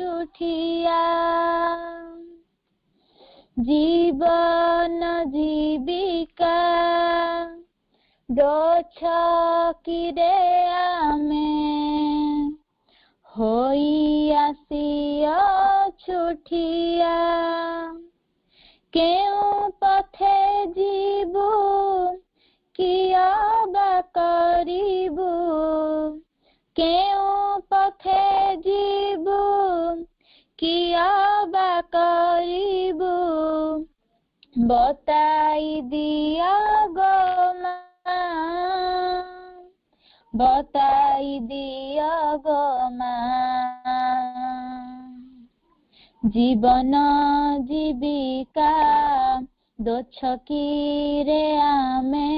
ଛୁଟିଆ ଜୀବନ ଜୀବିକା ଦୋଛକିରେ ଆମେ ହୋଇ ଆସିଅଛୁଠିଆ କେଉଁ ପଥେ ଯିବୁ କିଆ ବା କରିବୁ କେଉଁ ପଥେ ଯିବୁ କିଆ ବା କରିବୁ ବତାଇ ଦିଅ ଗୋ ମା ବତାଇ ଦିଅ ଗୋ ମା ଜୀବନ ଜୀବିକା ଦୋଛକିରେ ଆମେ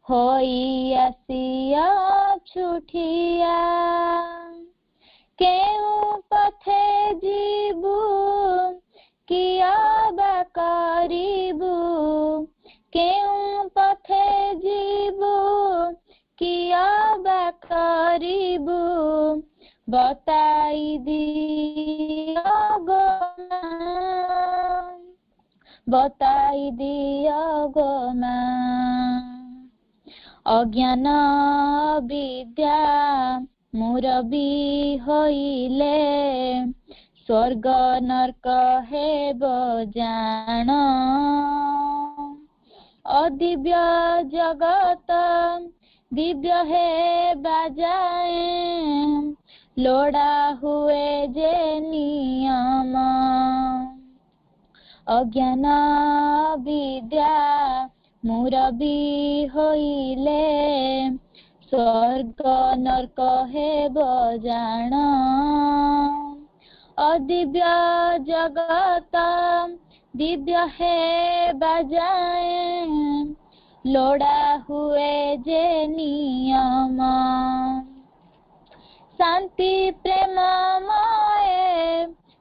ହୋଇ ଆସିଅଛୁଠିଆ କେଉଁ ପଥେ ଯିବୁ କିଆ ବା କରିବୁ କେଉଁ ପଥେ ଯିବୁ କିଆ ବା କରିବୁ ବତାଇ ଦିଅ ଗୋ ମା ବତାଇ ଦିଅ ଗୋ ମା ଅଜ୍ଞାନ ବିଦ୍ୟା ମୁରବି ହୋଇଲେ ସ୍ୱର୍ଗ ନର୍କ ହେବ ଜାଣ ଅଦିବ୍ୟ ଜଗତ ଦିବ୍ୟ ହେବା ଯାଏ ଲୋଡ଼ା ହୁଏ ଯେ ନିୟମ ଅଜ୍ଞାନ ବିଦ୍ୟା ମୁରବି ହୋଇଲେ ସ୍ୱର୍ଗ ନର୍କ ହେବ ଜାଣ ଅଦିବ୍ୟ ଜଗତ ଦିବ୍ୟ ହେବା ଯାଏ ଲୋଡ଼ା ହୁଏ ଯେ ନିୟମ ଶାନ୍ତି ପ୍ରେମମୟ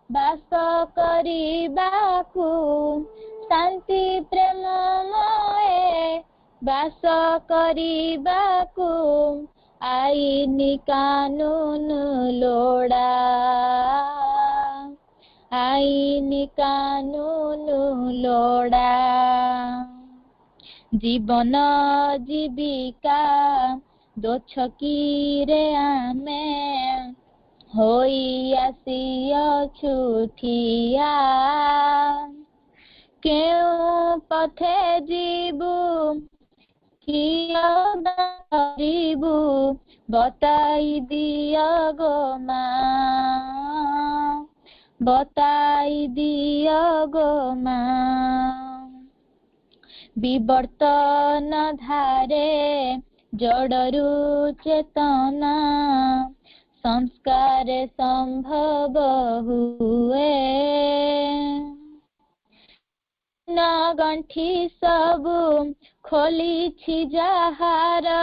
ବାସ କରିବାକୁ ଶାନ୍ତି ପ୍ରେମମୟ ବାସ କରିବାକୁ ଆଇନ କାନୁନ ଲୋଡ଼ା ଆଇନ କାନୁନ ଲୋଡ଼ା ଜୀବନ ଜୀବିକା ଦୋଛକିରେ ଆମେ ହୋଇ ଆସିଅଛୁଠିଆ କେଉଁ ପଥେ ଯିବୁ କିଆ ବା କରିବୁ ବତାଇ ଦିଅ ଗୋ ମା ବତାଇ ଦିଅ ଗୋ ମା ବିବର୍ତ୍ତନ ଧାରେ ଜଡ଼ରୁ ଚେତନା ସଂସ୍କାର ସମ୍ଭବ ହୁଏ ନ ଗଣ୍ଠି ସବୁ ଖୋଲିଛି ଯାହାର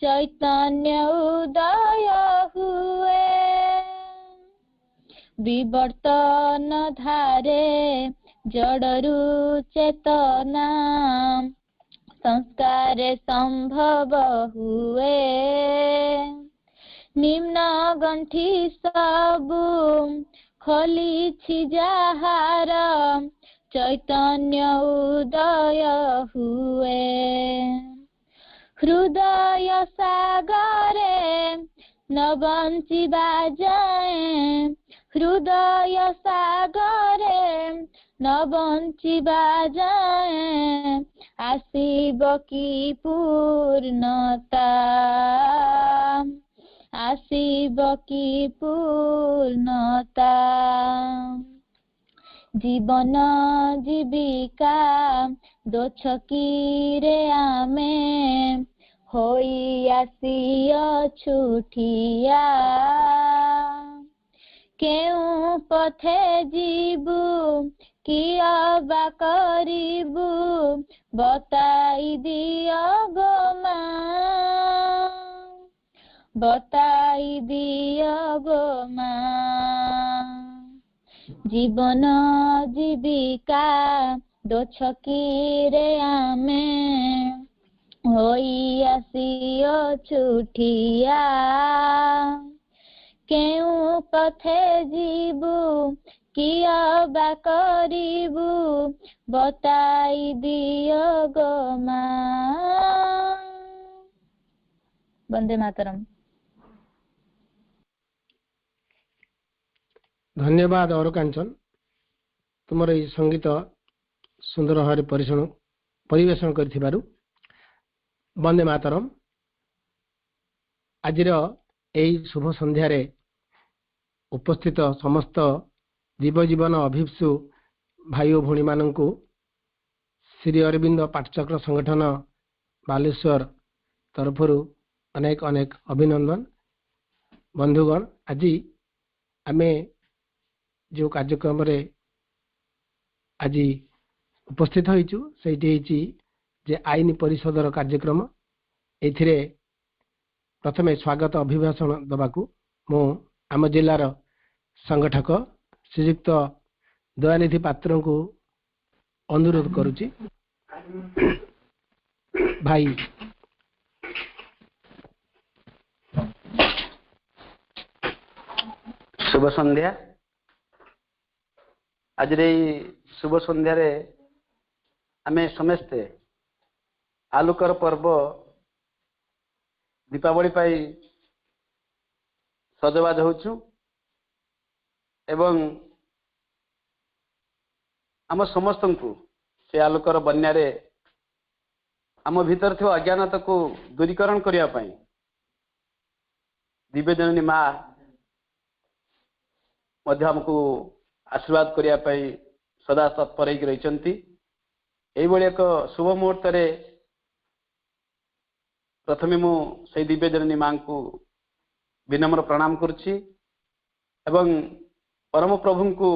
ଚୈତନ୍ୟ ଉଦୟ ହୁଏ ବିବର୍ତ୍ତନ ଧାରେ ଜଡ଼ରୁ ଚେତନା ସଂସ୍କାର ସମ୍ଭବ ହୁଏ ନିମ୍ନ ଗଣ୍ଠି ସବୁ ଖୋଲିଛି ଯାହାର ଚୈତନ୍ୟ ଉଦୟ ହୁଏ ହୃଦୟ ସାଗରେ ନ ବଞ୍ଚିବା ଯାଏ ହୃଦୟ ସାଗରେ ନ ବଞ୍ଚିବା ଯାଏ ଆସିବ କି ପୂର୍ଣ୍ଣତା ଆସିବ କି ପୂର୍ଣ୍ଣତା ଜୀବନ ଜୀବିକା ଦୋଛକିରେ ଆମେ ହୋଇ ଆସିଅଛୁଠିଆ କେଉଁ ପଥେ ଯିବୁ କିଆ ବା କରିବୁ ବତାଇ ଦିଅ ଗୋ ମା ବତାଇ ଦିଅ ଗୋ ମା ଜୀବନ ଜୀବିକା ଦୋଛକିରେ ଆମେ ହୋଇ ଆସିଅଛୁଠିଆ କେଉଁ पथे जीवु किया बा करिबु बताई दियो गो माँ। वंदे मातरम। धन्यवाद और कांचन तुमर ये संगीत सुंदर भाव परिवेशन कर वंदे मातरम। आज शुभ संध्यारे उपस्थित समस्त जीवजीवन अभिप्सु भाई और भौणी मानू श्री अरविंद पाठचक्र संगठन बालेश्वर तरफ अनेक अनेक अभिनंदन। बंधुगण आज आमे जो कार्यक्रम रे आज उपस्थित होइछु सेठी जे आईन परिषदर कार्यक्रम एथिरे प्रथमे स्वागत अभिभाषण दबाकू मु आम जिलार संगठक श्रीयुक्त दयानिधि पात्र को अनुरोध करुची। भाई शुभ संध्या। आज शुभ संध्या रे आमे समस्ते आलोकर पर्व दीपावली पाई सजबाज होचु एवं आम समस्त को से आलोकर बन्या रे आम भीतर थो अज्ञानता को दूरीकरण करिया पाई दिव्यजननी माँ मध्य हमको आशीर्वाद करिया पाई सदा तत्पर होकर रही। एक शुभ मुहूर्त रे प्रथमे मु से दिव्यजननी माँ को विनम्र प्रणाम करुछि एवं परम प्रभु को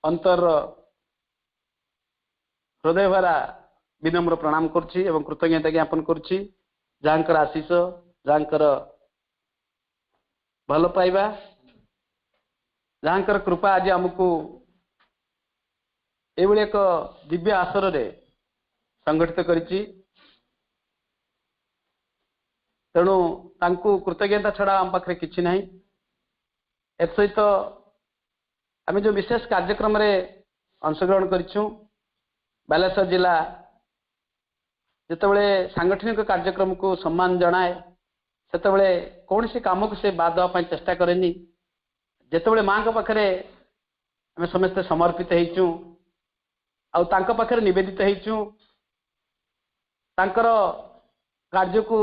अंतर हृदय भरा विनम्र प्रणाम करुछि एवं कृतज्ञता ज्ञापन करुछि जहाँकर आशीष जहाँकर भल पाइबा जहाँकर कृपा आज आमको एक दिव्य आसर रे संगठित करिछि। तेणु तांको कृतज्ञता छड़ा आम पाखे किछि नाही। सहित आम जो विशेष कार्यक्रम रे अंशग्रहण करिछु बालेश्वर जिला जितेबाला सांगठनिक कार्यक्रम को सम्मान जनाए सेतेबाला कौन सी काम को से बाद देवाई चेष्टा करेनी। जितेबाला माँ पाखे आम समस्ते समर्पित होइछु आउ तांको पाखे निवेदित होइछु तांकर कार्य को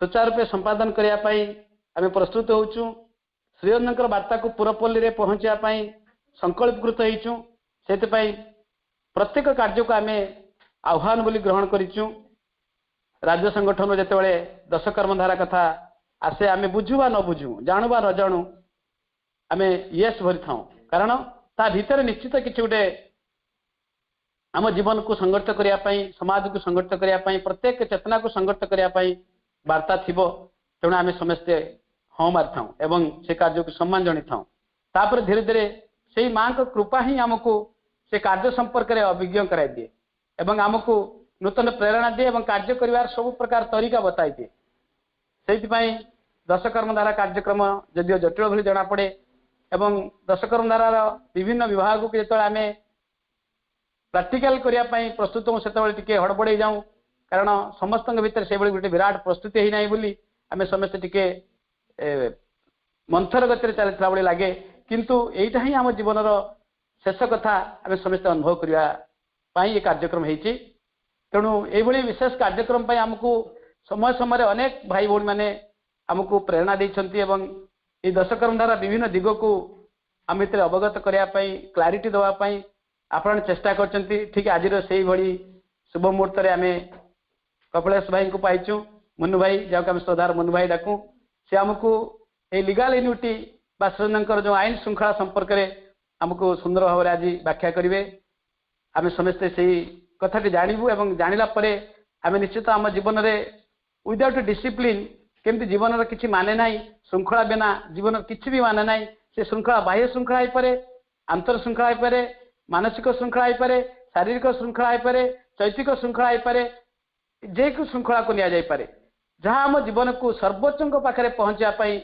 सुचारू रूपे संपादन करने आम प्रस्तुत होचु श्रीअंदर वार्ता को पुरपल्ली रे पहुंचापी संकल्पकृत होइछु। सेतिपई प्रत्येक कार्य को आम आह्वान बोली ग्रहण करिछु। राज्य संगठन जितेबाला दश कर्मधारा कथा आसे आम बुझु बा न बुझु जानू बा न जानू आम येस भरी था कारण ता भीतर निश्चित किसी गोटे आम जीवन को संगठित करने समाज को संगठित करने प्रत्येक चेतना को संगठित करने वार्ता थिबो। तेणु आम समस्ते हाँ मारी था एवं से कार्य को सम्मान जनी था। तापर धीरे धीरे से माँ को कृपा ही आमको से कार्य संपर्क में अभिज्ञ कराई दिए एवं आमको नूतन प्रेरणा दिए एवं कार्य कर सब प्रकार तरीका बताई दिए। से दश कर्मधारा कार्यक्रम जदिव जटिल भली जना पड़े एवं दश कर्मधारार विभिन्न विभाग को जो आम प्राक्टिकल करने प्रस्तुत हूँ से हड़बड़े जाऊँ कारण समस्त भितर से गोटे विराट प्रस्तुति ही ना बोली आम समस्ते टिके मंथर गति चलता भाई लगे किंतु यहीटा ही आम जीवन शेष कथा आम समस्ते अनुभव करने ये कार्यक्रम होती। तेणु ये विशेष कार्यक्रम आमको समय समय अनेक भाई भौणी मैंने आमको प्रेरणा देइछन्ति एवं ये दश कर्मधारा विभिन्न दिग को आम भीतर अवगत करने क्लारिटी देवाई आपण चेष्टा करछन्ति। ठीक आज से भली शुभ मुहूर्त रे आम कपिलेश भाई को पाइछु मुन्नू भाई जहाँ आम श्रद्धार मुन्नू भाई डाकू से आमको ये लीगल यूनिटी बा श्रीनगर जो आईन श्रृंखला संपर्क में आमको सुंदर भाव आज व्याख्या करेंगे। आम समस्ते से कथाटी जानबू एवं जानिला परे आम निश्चित आम जीवन में विदाउट डिसिप्लिन केमती जीवन किसी माने ना श्रृंखला बिना जीवन किसी भी माने ना से श्रृंखला बाह्य श्रृंखला होपे आंतर श्रृंखला होपे मानसिक श्रृंखला होपे शारीरिक श्रृंखला होपे चैतिक श्रृंखला होपे जेको श्रृंखला को निया जाय पारे जहाँ आम जीवन को सर्वोच्च पाखे पहुंचापी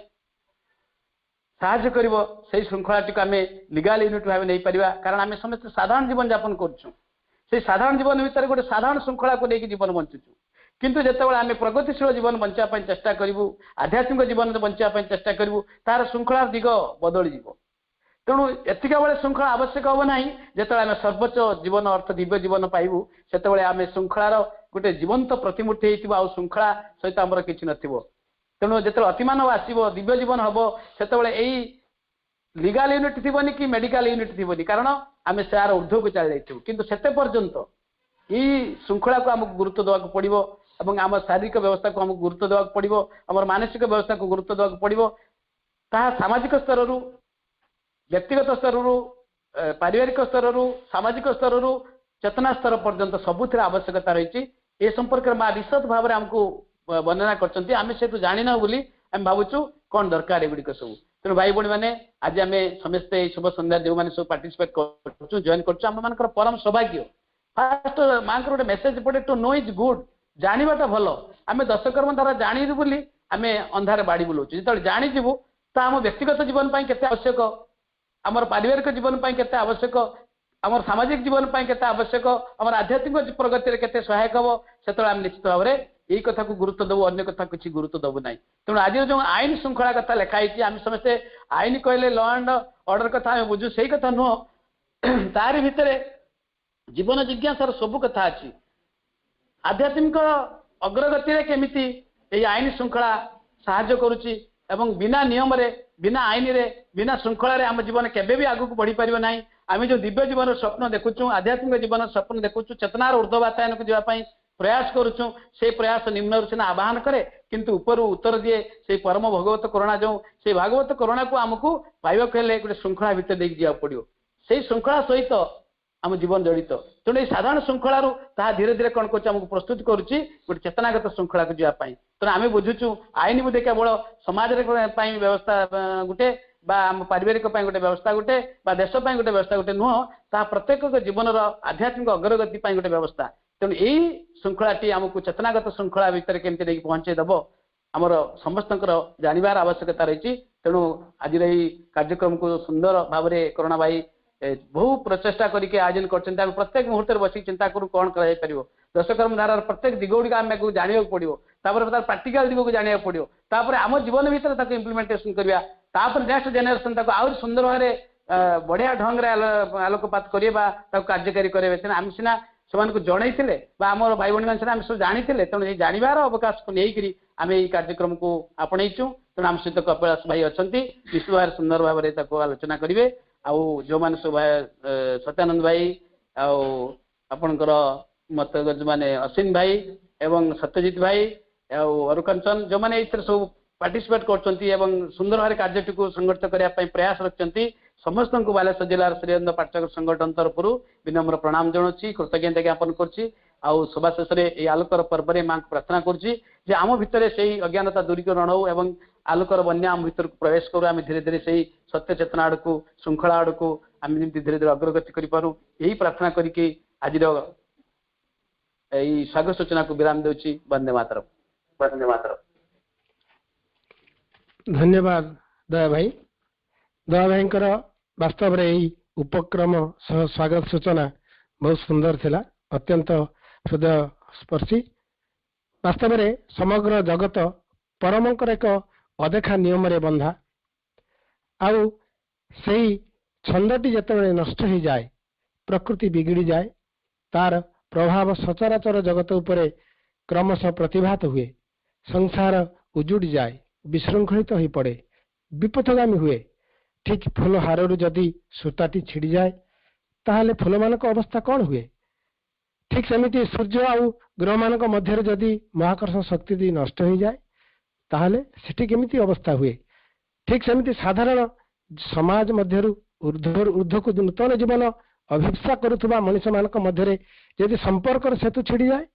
ସାହାଯ୍ୟ କରିବ ସେଇ ଶୃଙ୍ଖଳାଟିକୁ ଆମେ ଲିଗାଲ ୟୁନିଟ୍ ଭାବେ ନେଇପାରିବା। କାରଣ ଆମେ ସମସ୍ତେ ସାଧାରଣ ଜୀବନ ଯାପନ କରୁଛୁ। ସେଇ ସାଧାରଣ ଜୀବନ ଭିତରେ ଗୋଟେ ସାଧାରଣ ଶୃଙ୍ଖଳାକୁ ନେଇକି ଜୀବନ ବଞ୍ଚୁଛୁ। କିନ୍ତୁ ଯେତେବେଳେ ଆମେ ପ୍ରଗତିଶୀଳ ଜୀବନ ବଞ୍ଚିବା ପାଇଁ ଚେଷ୍ଟା କରିବୁ, ଆଧ୍ୟାତ୍ମିକ ଜୀବନରେ ବଞ୍ଚିବା ପାଇଁ ଚେଷ୍ଟା କରିବୁ, ତାର ଶୃଙ୍ଖଳାର ଦିଗ ବଦଳିଯିବ। ତେଣୁ ଏତିକା ବେଳେ ଶୃଙ୍ଖଳା ଆବଶ୍ୟକ ହବ ନାହିଁ। ଯେତେବେଳେ ଆମେ ସର୍ବୋଚ୍ଚ ଜୀବନ ଅର୍ଥ ଦିବ୍ୟ ଜୀବନ ପାଇବୁ, ସେତେବେଳେ ଆମେ ଶୃଙ୍ଖଳାର ଗୋଟେ ଜୀବନ୍ତ ପ୍ରତିମୂର୍ତ୍ତି ହେଇଥିବ, ଆଉ ଶୃଙ୍ଖଳା ସହିତ ଆମର କିଛି ନଥିବ। ତେଣୁ ଯେତେବେଳେ ଅତିମାନବ ଆସିବ, ଦିବ୍ୟ ଜୀବନ ହବ, ସେତେବେଳେ ଏଇ ଲିଗାଲ ୟୁନିଟ୍ ଥିବନି କି ମେଡିକାଲ ୟୁନିଟ୍ ଥିବନି, କାରଣ ଆମେ ତାର ঊର୍ଦ୍ଧ୍ୱକୁ ଚାଲି ଯାଇଥିବୁ। କିନ୍ତୁ ସେତେ ପର୍ଯ୍ୟନ୍ତ ଏଇ ଶୃଙ୍ଖଳାକୁ ଆମକୁ ଗୁରୁତ୍ୱ ଦେବାକୁ ପଡିବ ଏବଂ ଆମ ଶାରୀରିକ ବ୍ୟବସ୍ଥାକୁ ଆମକୁ ଗୁରୁତ୍ୱ ଦେବାକୁ ପଡିବ, ଆମର ମାନସିକ ବ୍ୟବସ୍ଥାକୁ ଗୁରୁତ୍ୱ ଦେବାକୁ ପଡିବ। ତାହା ସାମାଜିକ ସ୍ତରରୁ, ବ୍ୟକ୍ତିଗତ ସ୍ତରରୁ, ପାରିବାରିକ ସ୍ତରରୁ, ସାମାଜିକ ସ୍ତରରୁ, ଚେତନା ସ୍ତର ପର୍ଯ୍ୟନ୍ତ ସବୁଥିରେ ଆବଶ୍ୟକତା ରହିଛି। ଏ ସମ୍ପର୍କରେ ମା ବିଶଦ ଭାବରେ ଆମକୁ ବର୍ଣ୍ଣନା କରିଛନ୍ତି। ଆମେ ସେଠୁ ଜାଣିନାହୁଁ ବୋଲି ଆମେ ଭାବୁଛୁ କଣ ଦରକାର ଏଗୁଡିକ ସବୁ। ତେଣୁ ଭାଇ ଭଉଣୀ ମାନେ, ଆଜି ଆମେ ସମସ୍ତେ ଏଇ ଶୁଭ ସନ୍ଧ୍ୟା ଯେଉଁମାନେ ସବୁ ପାର୍ଟିସିପେଟ୍ କରୁଛୁ, ଜଏନ୍ କରୁଛୁ, ଆମ ମାନଙ୍କର ପରମ ସୌଭାଗ୍ୟ। ଫାଷ୍ଟ ମାଙ୍କର ଗୋଟେ ମେସେଜ ପଡେ, ଟୁ ନୋ ଇଜ୍ ଗୁଡ୍, ଜାଣିବାଟା ଭଲ। ଆମେ ଦଶକର୍ମ ଦ୍ୱାରା ଜାଣିବୁ ବୋଲି ଆମେ ଅନ୍ଧାରେ ବାଡ଼ି ବୁଲଉଛୁ। ଯେତେବେଳେ ଜାଣିଯିବୁ ତ ଆମ ବ୍ୟକ୍ତିଗତ ଜୀବନ ପାଇଁ କେତେ ଆବଶ୍ୟକ, ଆମର ପାରିବାରିକ ଜୀବନ ପାଇଁ କେତେ ଆବଶ୍ୟକ, ଆମର ସାମାଜିକ ଜୀବନ ପାଇଁ କେତେ ଆବଶ୍ୟକ, ଆମର ଆଧ୍ୟାତ୍ମିକ ପ୍ରଗତିରେ କେତେ ସହାୟକ ହବ, ସେତେବେଳେ ଆମେ ନିଶ୍ଚିତ ଭାବରେ ଏଇ କଥାକୁ ଗୁରୁତ୍ୱ ଦେବୁ, ଅନ୍ୟ କଥା କିଛି ଗୁରୁତ୍ୱ ଦେବୁ ନାହିଁ। ତେଣୁ ଆଜିର ଯେଉଁ ଆଇନ ଶୃଙ୍ଖଳା କଥା ଲେଖା ହେଇଛି, ଆମେ ସମସ୍ତେ ଆଇନ କହିଲେ ଲ ଆଣ୍ଡ ଅର୍ଡର କଥା ଆମେ ବୁଝୁ, ସେଇ କଥା ନୁହଁ। ତାରି ଭିତରେ ଜୀବନ ଜିଜ୍ଞାସାର ସବୁ କଥା ଅଛି। ଆଧ୍ୟାତ୍ମିକ ଅଗ୍ରଗତିରେ କେମିତି ଏଇ ଆଇନ ଶୃଙ୍ଖଳା ସାହାଯ୍ୟ କରୁଛି ଏବଂ ବିନା ନିୟମରେ, ବିନା ଆଇନରେ, ବିନା ଶୃଙ୍ଖଳାରେ ଆମ ଜୀବନ କେବେ ବି ଆଗକୁ ବଢିପାରିବ ନାହିଁ। ଆମେ ଯେଉଁ ଦିବ୍ୟ ଜୀବନର ସ୍ୱପ୍ନ ଦେଖୁଛୁ, ଆଧ୍ୟାତ୍ମିକ ଜୀବନର ସ୍ୱପ୍ନ ଦେଖୁଛୁ, ଚେତନାର ଊର୍ଦ୍ଧ୍ୱ ବାତାୟନକୁ ଯିବା ପାଇଁ ପ୍ରୟାସ କରୁଛୁ, ସେ ପ୍ରୟାସ ନିମ୍ନରୁ ସିନା ଆବାହନ କରେ କିନ୍ତୁ ଉପରୁ ଉତ୍ତର ଦିଏ ସେଇ ପରମ ଭଗବତ କରୁଣା। ଯେଉଁ ସେଇ ଭାଗବତ କରୁଣାକୁ ଆମକୁ ପାଇବାକୁ ହେଲେ ଗୋଟେ ଶୃଙ୍ଖଳା ଭିତରେ ଦେଇକି ଯିବାକୁ ପଡିବ। ସେଇ ଶୃଙ୍ଖଳା ସହିତ ଆମ ଜୀବନ ଜଡ଼ିତ। ତେଣୁ ଏଇ ସାଧାରଣ ଶୃଙ୍ଖଳାରୁ ତାହା ଧୀରେ ଧୀରେ କଣ କରୁଛି, ଆମକୁ ପ୍ରସ୍ତୁତ କରୁଛି ଗୋଟେ ଚେତନାଗତ ଶୃଙ୍ଖଳାକୁ ଯିବା ପାଇଁ। ତେଣୁ ଆମେ ବୁଝୁଛୁ ଆଇନ ବୋଧେ କେବଳ ସମାଜରେ ପାଇଁ ବ୍ୟବସ୍ଥା ଗୋଟେ, ବା ଆମ ପାରିବାରିକ ପାଇଁ ଗୋଟେ ବ୍ୟବସ୍ଥା ଗୋଟେ, ବା ଦେଶ ପାଇଁ ଗୋଟେ ବ୍ୟବସ୍ଥା ଗୋଟେ ନୁହଁ, ତାହା ପ୍ରତ୍ୟେକ ଜୀବନର ଆଧ୍ୟାତ୍ମିକ ଅଗ୍ରଗତି ପାଇଁ ଗୋଟେ ବ୍ୟବସ୍ଥା। ତେଣୁ ଏଇ ଶୃଙ୍ଖଳାଟି ଆମକୁ ଚେତନାଗତ ଶୃଙ୍ଖଳା ଭିତରେ କେମିତି ନେଇକି ପହଞ୍ଚେଇ ଦେବ, ଆମର ସମସ୍ତଙ୍କର ଜାଣିବାର ଆବଶ୍ୟକତା ରହିଛି। ତେଣୁ ଆଜିର ଏଇ କାର୍ଯ୍ୟକ୍ରମକୁ ସୁନ୍ଦର ଭାବରେ କରୁଣା ଭାଇ ବହୁ ପ୍ରଚେଷ୍ଟା କରିକି ଆୟୋଜନ କରିଛନ୍ତି। ଆମେ ପ୍ରତ୍ୟେକ ମୁହୂର୍ତ୍ତରେ ବସିକି ଚିନ୍ତା କରୁ କଣ କରାଯାଇପାରିବ। ଦଶକର୍ମ ଧାରାର ପ୍ରତ୍ୟେକ ଦିଗ ଗୁଡ଼ିକ ଆମକୁ ଜାଣିବାକୁ ପଡିବ, ତାପରେ ତାର ପ୍ରାକ୍ଟିକାଲ ଦିଗକୁ ଜାଣିବାକୁ ପଡିବ, ତାପରେ ଆମ ଜୀବନ ଭିତରେ ତାକୁ ଇମ୍ପ୍ଲିମେଣ୍ଟେସନ କରିବା, ତାପରେ ନେକ୍ସଟ ଜେନେରେସନ ତାକୁ ଆହୁରି ସୁନ୍ଦର ଭାବରେ ବଢିଆ ଢଙ୍ଗରେ ଆଲୋକପାତ କରିବା, ତାକୁ କାର୍ଯ୍ୟକାରୀ କରିବା। ସିନା ଆମେ ସିନା ସେମାନଙ୍କୁ ଜଣେଇଥିଲେ ବା ଆମର ଭାଇ ଭଉଣୀ ମାନେ ସିନା ଆମେ ସବୁ ଜାଣିଥିଲେ। ତେଣୁ ଏଇ ଜାଣିବାର ଅବକାଶକୁ ନେଇକରି ଆମେ ଏଇ କାର୍ଯ୍ୟକ୍ରମକୁ ଆପଣେଇଛୁ। ତେଣୁ ଆମ ସହିତ କପିଳାସ ଭାଇ ଅଛନ୍ତି, ନିଶ୍ଚିତ ଭାବରେ ସୁନ୍ଦର ଭାବରେ ତାକୁ ଆଲୋଚନା କରିବେ। ଆଉ ଯେଉଁମାନେ ସବୁ ସତ୍ୟାନନ୍ଦ ଭାଇ, ଆଉ ଆପଣଙ୍କର ମତ ମାନେ ଅଶ୍ୱିନ ଭାଇ ଏବଂ ସତ୍ୟଜିତ ଭାଇ ଆଉ ଅରୁକାଞ୍ଚନ, ଯେଉଁମାନେ ଏଇଥିରେ ସବୁ ପାର୍ଟିସିପେଟ କରୁଛନ୍ତି ଏବଂ ସୁନ୍ଦର ଭାବରେ କାର୍ଯ୍ୟଟିକୁ ସଂଗଠିତ କରିବା ପାଇଁ ପ୍ରୟାସ ରଖିଛନ୍ତି, ସମସ୍ତଙ୍କୁ ବାଲେଶ୍ୱର ଜିଲ୍ଲାର ଶ୍ରୀଅନ୍ଦ ପାଠକ ସଂଗଠନ ତରଫରୁ ବିନମ୍ର ପ୍ରଣାମ ଜଣାଉଛି, କୃତଜ୍ଞତା ଜ୍ଞାପନ କରୁଛି। ଆଉ ସଭା ଶେଷରେ ଏଇ ଆଲୋକର ପର୍ବରେ ମାଙ୍କୁ ପ୍ରାର୍ଥନା କରୁଛି ଯେ ଆମ ଭିତରେ ସେଇ ଅଜ୍ଞାନତା ଦୂରୀକରଣ ହଉ ଏବଂ ଆଲୋକର ବନ୍ୟା ଆମ ଭିତରକୁ ପ୍ରବେଶ କରୁ। ଆମେ ଧୀରେ ଧୀରେ ସେଇ ସତ୍ୟ ଚେତନା ଆଡ଼କୁ, ଶୃଙ୍ଖଳା ଆଡ଼କୁ ଆମେ ଯେମିତି ଧୀରେ ଧୀରେ ଅଗ୍ରଗତି କରିପାରୁ, ଏହି ପ୍ରାର୍ଥନା କରିକି ଆଜିର ଏଇ ସ୍ୱାଗତ ସୂଚନାକୁ ବିରାମ ଦେଉଛି। ବନ୍ଦେ ମାତରମ୍। ବନ୍ଦେ ମାତରମ୍। ଧନ୍ୟବାଦ ଦୟା ଭାଇ। ଦୟା ଭାଇଙ୍କର ବାସ୍ତବରେ ଏହି ଉପକ୍ରମ ସହ ସ୍ୱାଗତ ସୂଚନା ବହୁତ ସୁନ୍ଦର ଥିଲା, ଅତ୍ୟନ୍ତ ହୃଦୟସ୍ପର୍ଶୀ। ବାସ୍ତବରେ ସମଗ୍ର ଜଗତ ପରମଙ୍କର ଏକ ଅଦେଖା ନିୟମରେ ବନ୍ଧା, ଆଉ ସେହି ଛନ୍ଦଟି ଯେତେବେଳେ ନଷ୍ଟ ହୋଇଯାଏ, ପ୍ରକୃତି ବିଗିଡ଼ିଯାଏ, ତାର ପ୍ରଭାବ ସଚରାଚର ଜଗତ ଉପରେ କ୍ରମଶଃ ପ୍ରତିଭାତ ହୁଏ। ସଂସାର ଉଜୁଡ଼ିଯାଏ, ବିଶୃଙ୍ଖଳିତ ହୋଇପଡ଼େ, ବିପଥଗାମୀ ହୁଏ। ଠିକ୍ ଫୁଲ ହାରରୁ ଯଦି ସୂତାଟି ଛିଡ଼ିଯାଏ, ତାହେଲେ ଫୁଲମାନଙ୍କ ଅବସ୍ଥା କ'ଣ ହୁଏ? ଠିକ୍ ସେମିତି ସୂର୍ଯ୍ୟ ଆଉ ଗ୍ରହମାନଙ୍କ ମଧ୍ୟରେ ଯଦି ମହାକର୍ଷ ଶକ୍ତି ନଷ୍ଟ ହୋଇଯାଏ, ତାହେଲେ ସେଠି କେମିତି ଅବସ୍ଥା ହୁଏ? ଠିକ୍ ସେମିତି ସାଧାରଣ ସମାଜ ମଧ୍ୟରୁ ଊର୍ଦ୍ଧ୍ୱକୁ ନୂତନ ଜୀବନ ଅଭିପ୍ସା କରୁଥିବା ମଣିଷମାନଙ୍କ ମଧ୍ୟରେ ଯଦି ସମ୍ପର୍କର ସେତୁ ଛିଡ଼ିଯାଏ,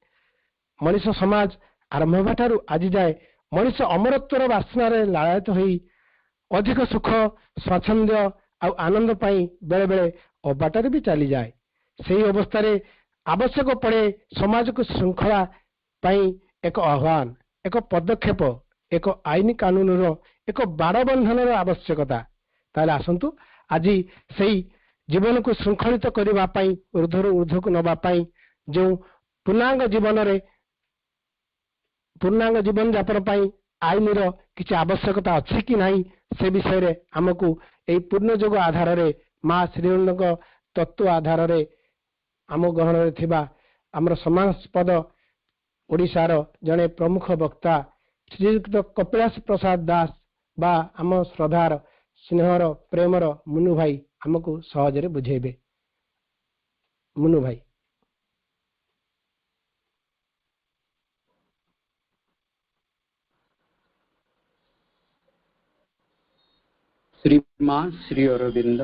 ମଣିଷ ସମାଜ ଆରମ୍ଭ ହେବା ଠାରୁ ଆଜି ଯାଏ ମଣିଷ ଅମରତ୍ୱର ବାସ୍ନାରେ ଲାଳାୟିତ ହୋଇ ଅଧିକ ସୁଖ, ସ୍ୱାଚ୍ଛନ୍ଦ୍ୟ ଆଉ ଆନନ୍ଦ ପାଇଁ ବେଳେବେଳେ ଅବାଟରେ ବି ଚାଲିଯାଏ। ସେହି ଅବସ୍ଥାରେ ଆବଶ୍ୟକ ପଡ଼େ ସମାଜକୁ ଶୃଙ୍ଖଳା ପାଇଁ ଏକ ଆହ୍ୱାନ, ଏକ ପଦକ୍ଷେପ, ଏକ ଆଇନ କାନୁନର, ଏକ ବାଡ଼ବନ୍ଧନର ଆବଶ୍ୟକତା। ताले आसंतु आज सही जीवन को श्रृंखलित करबा पई ऊर्ध्वर ऊर्ध्व को नबा पई जो पूर्णांग जीवन यापन पई आईन रो किछि आवश्यकता अछि कि नहीं से विषय रे हमकु एई पूर्ण जोग आधार रे मां श्रीनंद तत्व आधार रे आम गहन रे थिबा हमर समाजपद ओडिशार जने प्रमुख वक्ता श्रीयुक्त कपिलास प्रसाद दास बा आम श्रद्धार स्नेहर प्रेमर मुनु भाई हमको सहजरे बुझेबे। मुनु भाई। श्रीमान श्री अरविंद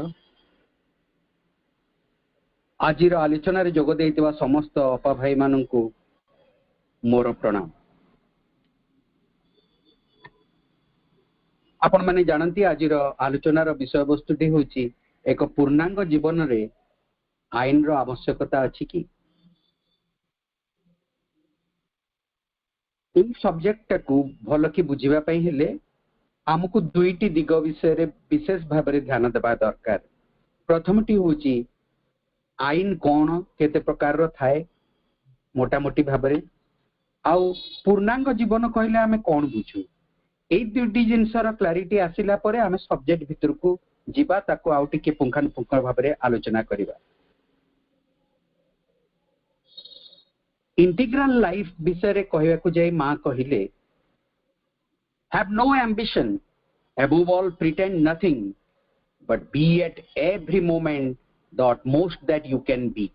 आज आलोचन जोग देइतिबा समस्त अपा भाई माननकु मोर प्रणाम। आपण माने जानती आज आलोचनार विषय वस्तुटी होची एक पूर्णांग जीवन रे आईन रो आवश्यकता अछि कि इन सब्जेक्ट को भल कि बुझिबा पई हेले हमकु दुईटी दिग विषय रे विशेष भाव रे ध्यान देबा दरकार। प्रथमटी होची आईन कोन केते प्रकार रो थाए मोटा मोटी भाव रे आउ पूर्णांग जीवन कहले हमें कोन बुझू ए दुईटी जिनसर क्लैरिटी आसिला परे हमें सब्जेक्ट भितर को जीवा ताको आउ टिके पुंखानुपुंख भाव रे आलोचना करिबा। इंटीग्रल लाइफ विषय रे कहया को जाई मां कहिले have no ambition, above all pretend nothing, but be at every moment the utmost that you can be.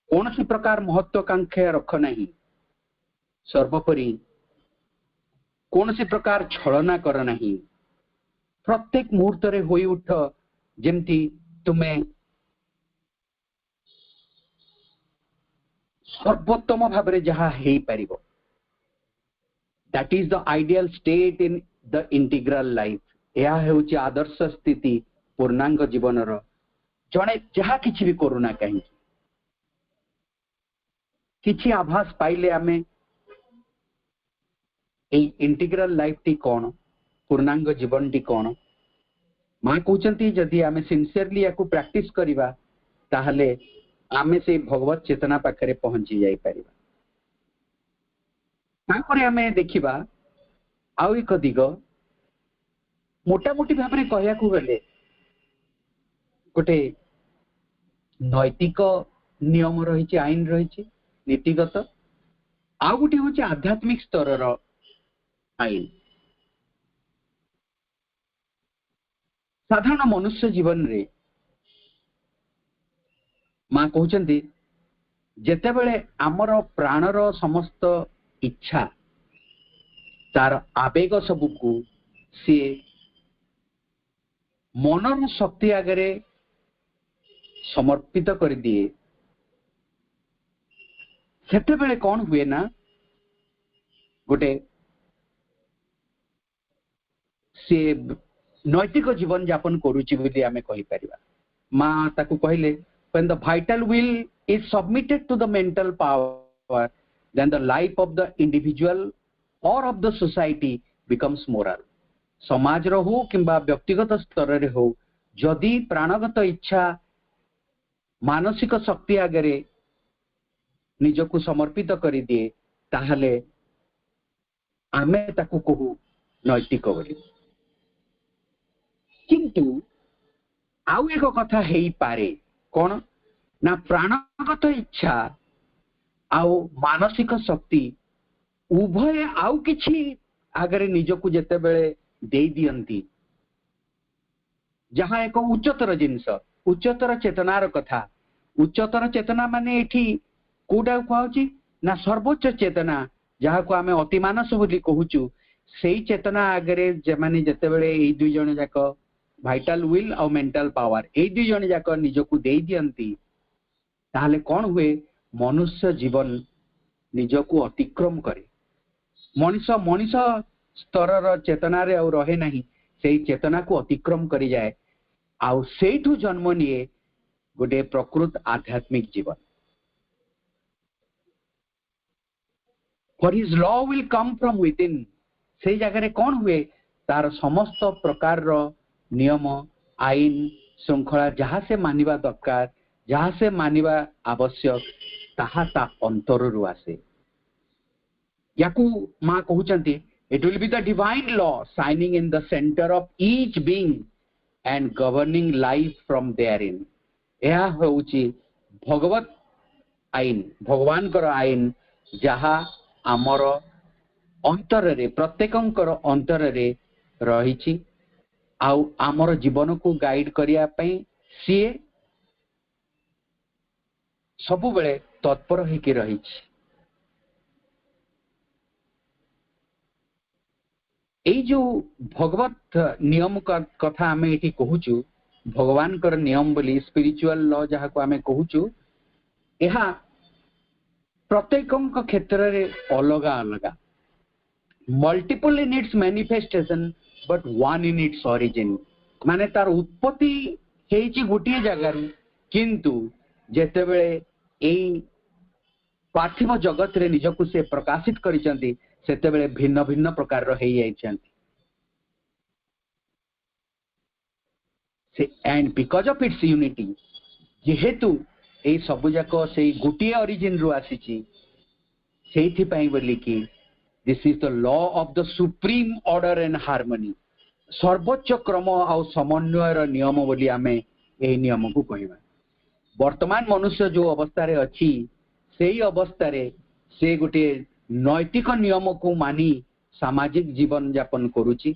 कौन सी प्रकार महत्वाकांक्षा रख नहीं, सर्वोपरि कौन सी प्रकार छलना कर नहीं, प्रत्येक मुहूर्त रे होई उठ जेमती तुम्हें सर्वोत्तम भाव रे जहा हेई परिबो। That is the ideal state in the integral life. यह हेउची आदर्श स्थिति पूर्णांग जीवन रो जणे जहा किछि भी करूना कहीं किछि आभास पाइले आमे ए इंटीग्रल लाइफ टी कोन पूर्णांग जीवन टी कोन मां कहउचंती जदि आमे सिंसियरली याकू प्रैक्टिस करिबा ताहले आमे से भगवत चेतना पाखरे पहुंची जाई परिबा। आमे देखिबा आउ एक दिग मोटा मोटी भाव में कहया को गले गोटे नैतिक नियम रही आईन रही नीतिगत आउ गोटे होची आध्यात्मिक स्तर आईन। साधारण मनुष्य जीवन रे मां कहउचंती जेतेबेले हमर प्राणर समस्त इच्छा तार आवेग सबको सी मनर शक्ति आगे समर्पित कर दिए सेते बेले कौन हुए ना गोटे सी नैतिक जीवन यापन करुची बोली आमे कहि परिबा। मां ताकू कहले when the vital will is submitted to the mental power then the life of the individual or of the society becomes moral. समाज रो हो किंबा व्यक्तिगत स्तर रे हो जदि प्राणगत इच्छा मानसिक शक्ति आगे निजको समर्पित करि दिए ताहले आमे ताकू कहू नैतिक बोली। किंतु आउ एक कथा हेई पारे कोन ना प्राणगत इच्छा आउ मानसिक शक्ति उभय आउ किछि आगरे निजको जेते बेले देई दियंती जहां एक उच्चतर जिंस उच्चतर चेतनार कथा। उच्चतर चेतना माने एठी कोडा कहउची ना सर्वोच्च चेतना जहा को आमे अति मानस बोली कहूचु सेई चेतना आगरे जे माने जेते बेले एई दुई जण जाक भाइटल विल और मेंटल पावर एई दुई जण जाक निजको देई दियंती ताहले कोन हुए मनुष्य जीवन निजको अतिक्रम करे। मनुष्य मनुष्य स्तर चेतना रे और रहे नहीं सेई चेतना को अतिक्रम करी जाए आउ सेठु जन्म निये गोटे प्रकृत आध्यात्मिक जीवन। For his law will come from within। से जगह रे कौन हुए तार समस्त प्रकार रो नियम आईन श्रृंखला जहाँ से मानिबा दरकार जहाँ से मानिबा आवश्यक ताहा ता अंतररू आसे याकू माँ कहउचंती it will be the divine law shining in the center of each being and governing life from therein यह होउची भगवत आईन भगवान कर आईन जहाँ आमर अंतर रे प्रत्येकंकर अंतर रे रहिची आउ आमर जीवन को गाइड करिया पई सीए सबु बेले तत्पर होके रहिची एई जो भगवत नियम का कथा आमे एठी कहूचु भगवान कर नियम बोली स्पिरिचुअल लॉ जहाँ को आमे कहूचु एहा प्रत्येकंक क्षेत्र रे अलगा अलगा multiple in its manifestation but one in its origin माने तार उत्पत्ति हेची गोटिए जगार किंतु जेते बेले एई पार्थिव जगत रे निजकु से प्रकाशित करिसंती सेते बेले भिन्न भिन्न प्रकार रो हेई आइछंती से and because of its unity जेहेतु एई सब जाको सेई गोटिए ओरिजिन रो आसीची सेइथि पई बोली कि this is the law of the supreme order and harmony सर्वोच्च क्रम और समन्वय नियम बोली आमे एई नियम को कहिबा वर्तमान मनुष्य जो अवस्था रे अछि सेई अवस्था रे से गोटे नैतिक नियम को मानी सामाजिक जीवन यापन करूची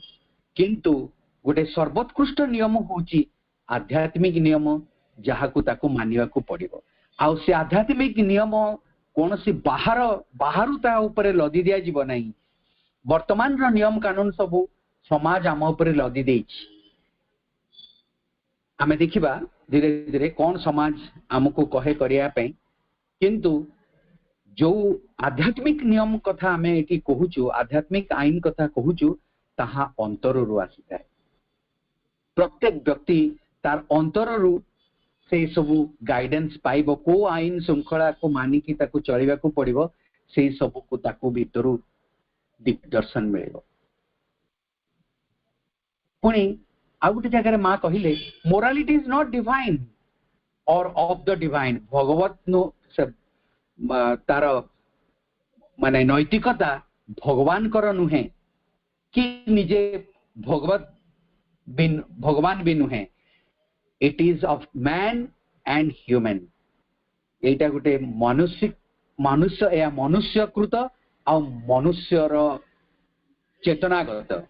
किंतु गोटे सर्वोत्कृष्ट नियम होची आध्यात्मिक नियम जहाँ को ताको मानिवा को पड़िबो आ से आध्यात्मिक नियम कौन सी बाहर ता ऊपर लदी दिया जीव नहीं वर्तमान रो नियम कानून सबू समाज आम ऊपर लदी देछि आमे देखिबा धीरे धीरे कौन समाज आमको कहे करिया पई किंतु जो आध्यात्मिक नियम कथा आमे एठी कहूचु आध्यात्मिक आईन कथा कहूचु ताहा अंतररू आसीଥାଏ प्रत्येक व्यक्ति तार अंतररू से सबू गाइडेंस पाइबो को आईन श्रृंखला को मानिकी ताकू चलिबा को पड़िबो से सबू को ताकू भीतरू दिग्दर्शन मिलेबो पुणी आ गोटे जगह माँ कहले morality is not divine or of the divine भगवत नो तार माने नैतिकता भगवान कर नुहे कि निजे भगवान भी नुहे it is of man and human एटा गोटे मनुष्य या मनुष्यकृत आ मनुष्यर चेतनागत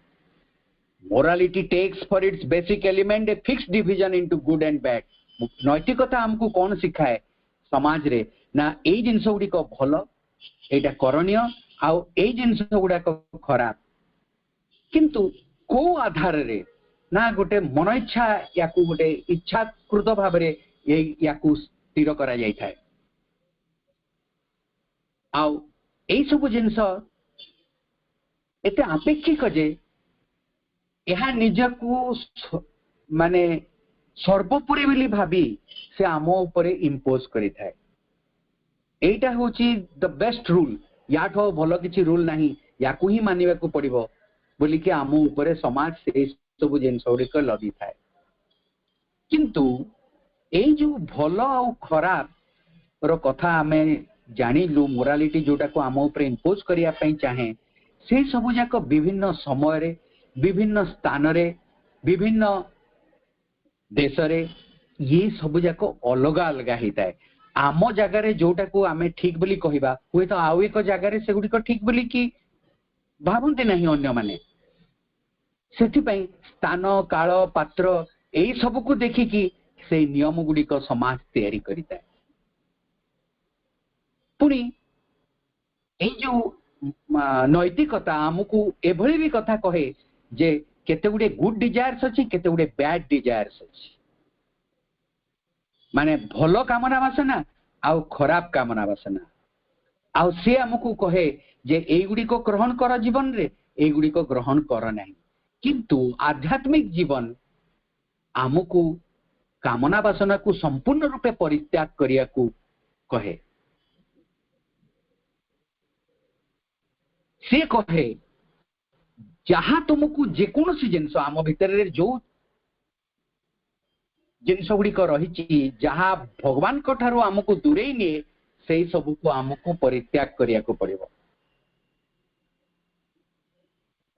morality takes for its basic element a fixed division into good and bad नैतिकता हमको कौन सिखाए समाज रे ना एई जिंस गुडी को भलो एटा करणीय आ एई जिंस गुडा को खराब किंतु को आधार रे ना गोटे मन इच्छा याकू गोटे इच्छाकृत भाव रे याकू स्थिर करा जाय थाए आ एई सब जिंस एते अपेक्षिक जे यह निजकू माने सर्वोपरि बोली भाभी से आम उपरे इम्पोज करि थाए एटा होची द बेस्ट रूल याठो भलो किछि रूल नाही याकू ही मानिबा को पड़िबो बोली कि आम उपरे समाज से सब जिन सौरिक लदी थाए किंतु एई जो भलो आ खराब रो कथा आमे जानिलु मोरालिटी जोटा को आम उपरे इम्पोज करिया पई चाहे से सब जाक विभिन्न समय रे विभिन्न स्थान रे विभिन्न देश रे ये सब जाक अलग अलग होता है आम जगार जोटा को आमे ठीक बोली कहिबा हुए तो आउ एक जगार से गुडी को ठीक बोली कि भाबंती नहीं अन्य माने सेथि पई स्थान काल पात्र एई सब को देखि कि से नियम गुडी को समाज तैयारी करिता है पुनी एई जो नैतिकता आमको एभली भी कथा कहे जे केते गुडे गुड डिजायर्स अछि केते गुडे बैड डिजायर्स अछि माने भलो कामना वासना आउ खराब कामना वासना आउ से हमको कहे जे एई गुडी को ग्रहण कर जीवन रे एई गुडी को ग्रहण कर नाही किंतु आध्यात्मिक जीवन हमको कामना वासना को संपूर्ण रूपे परित्याग करिया को कहे से कहे जहाँ तुमको जेकोसी जिनस आम भितर जो जिनस गुड़िक रही जहाँ भगवान ठारू आमको दूरे निए से सबू को आमको परित्याग करिया को पड़िबो।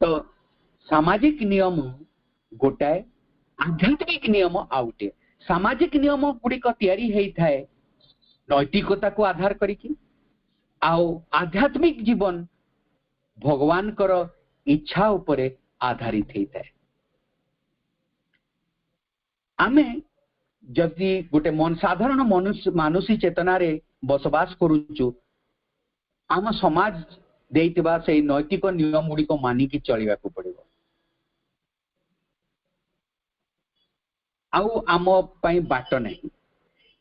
तो सामाजिक नियम गोटाए आध्यात्मिक नियम आउटे। सामाजिक नियम गुड़िक तैयारी होता है नैतिकता को आधार करिकी, आउ आध्यात्मिक जीवन भगवान कर इच्छा उपरे आधारित होता है। आमे जदि गोटे मन साधारण मानुषी चेतना रे बसवास करूचु आम समाज देइतिबा से नैतिक नियम गुड़िक मानिकी चलिबा को पड़िबो। आउ आम पई बाट नहीं,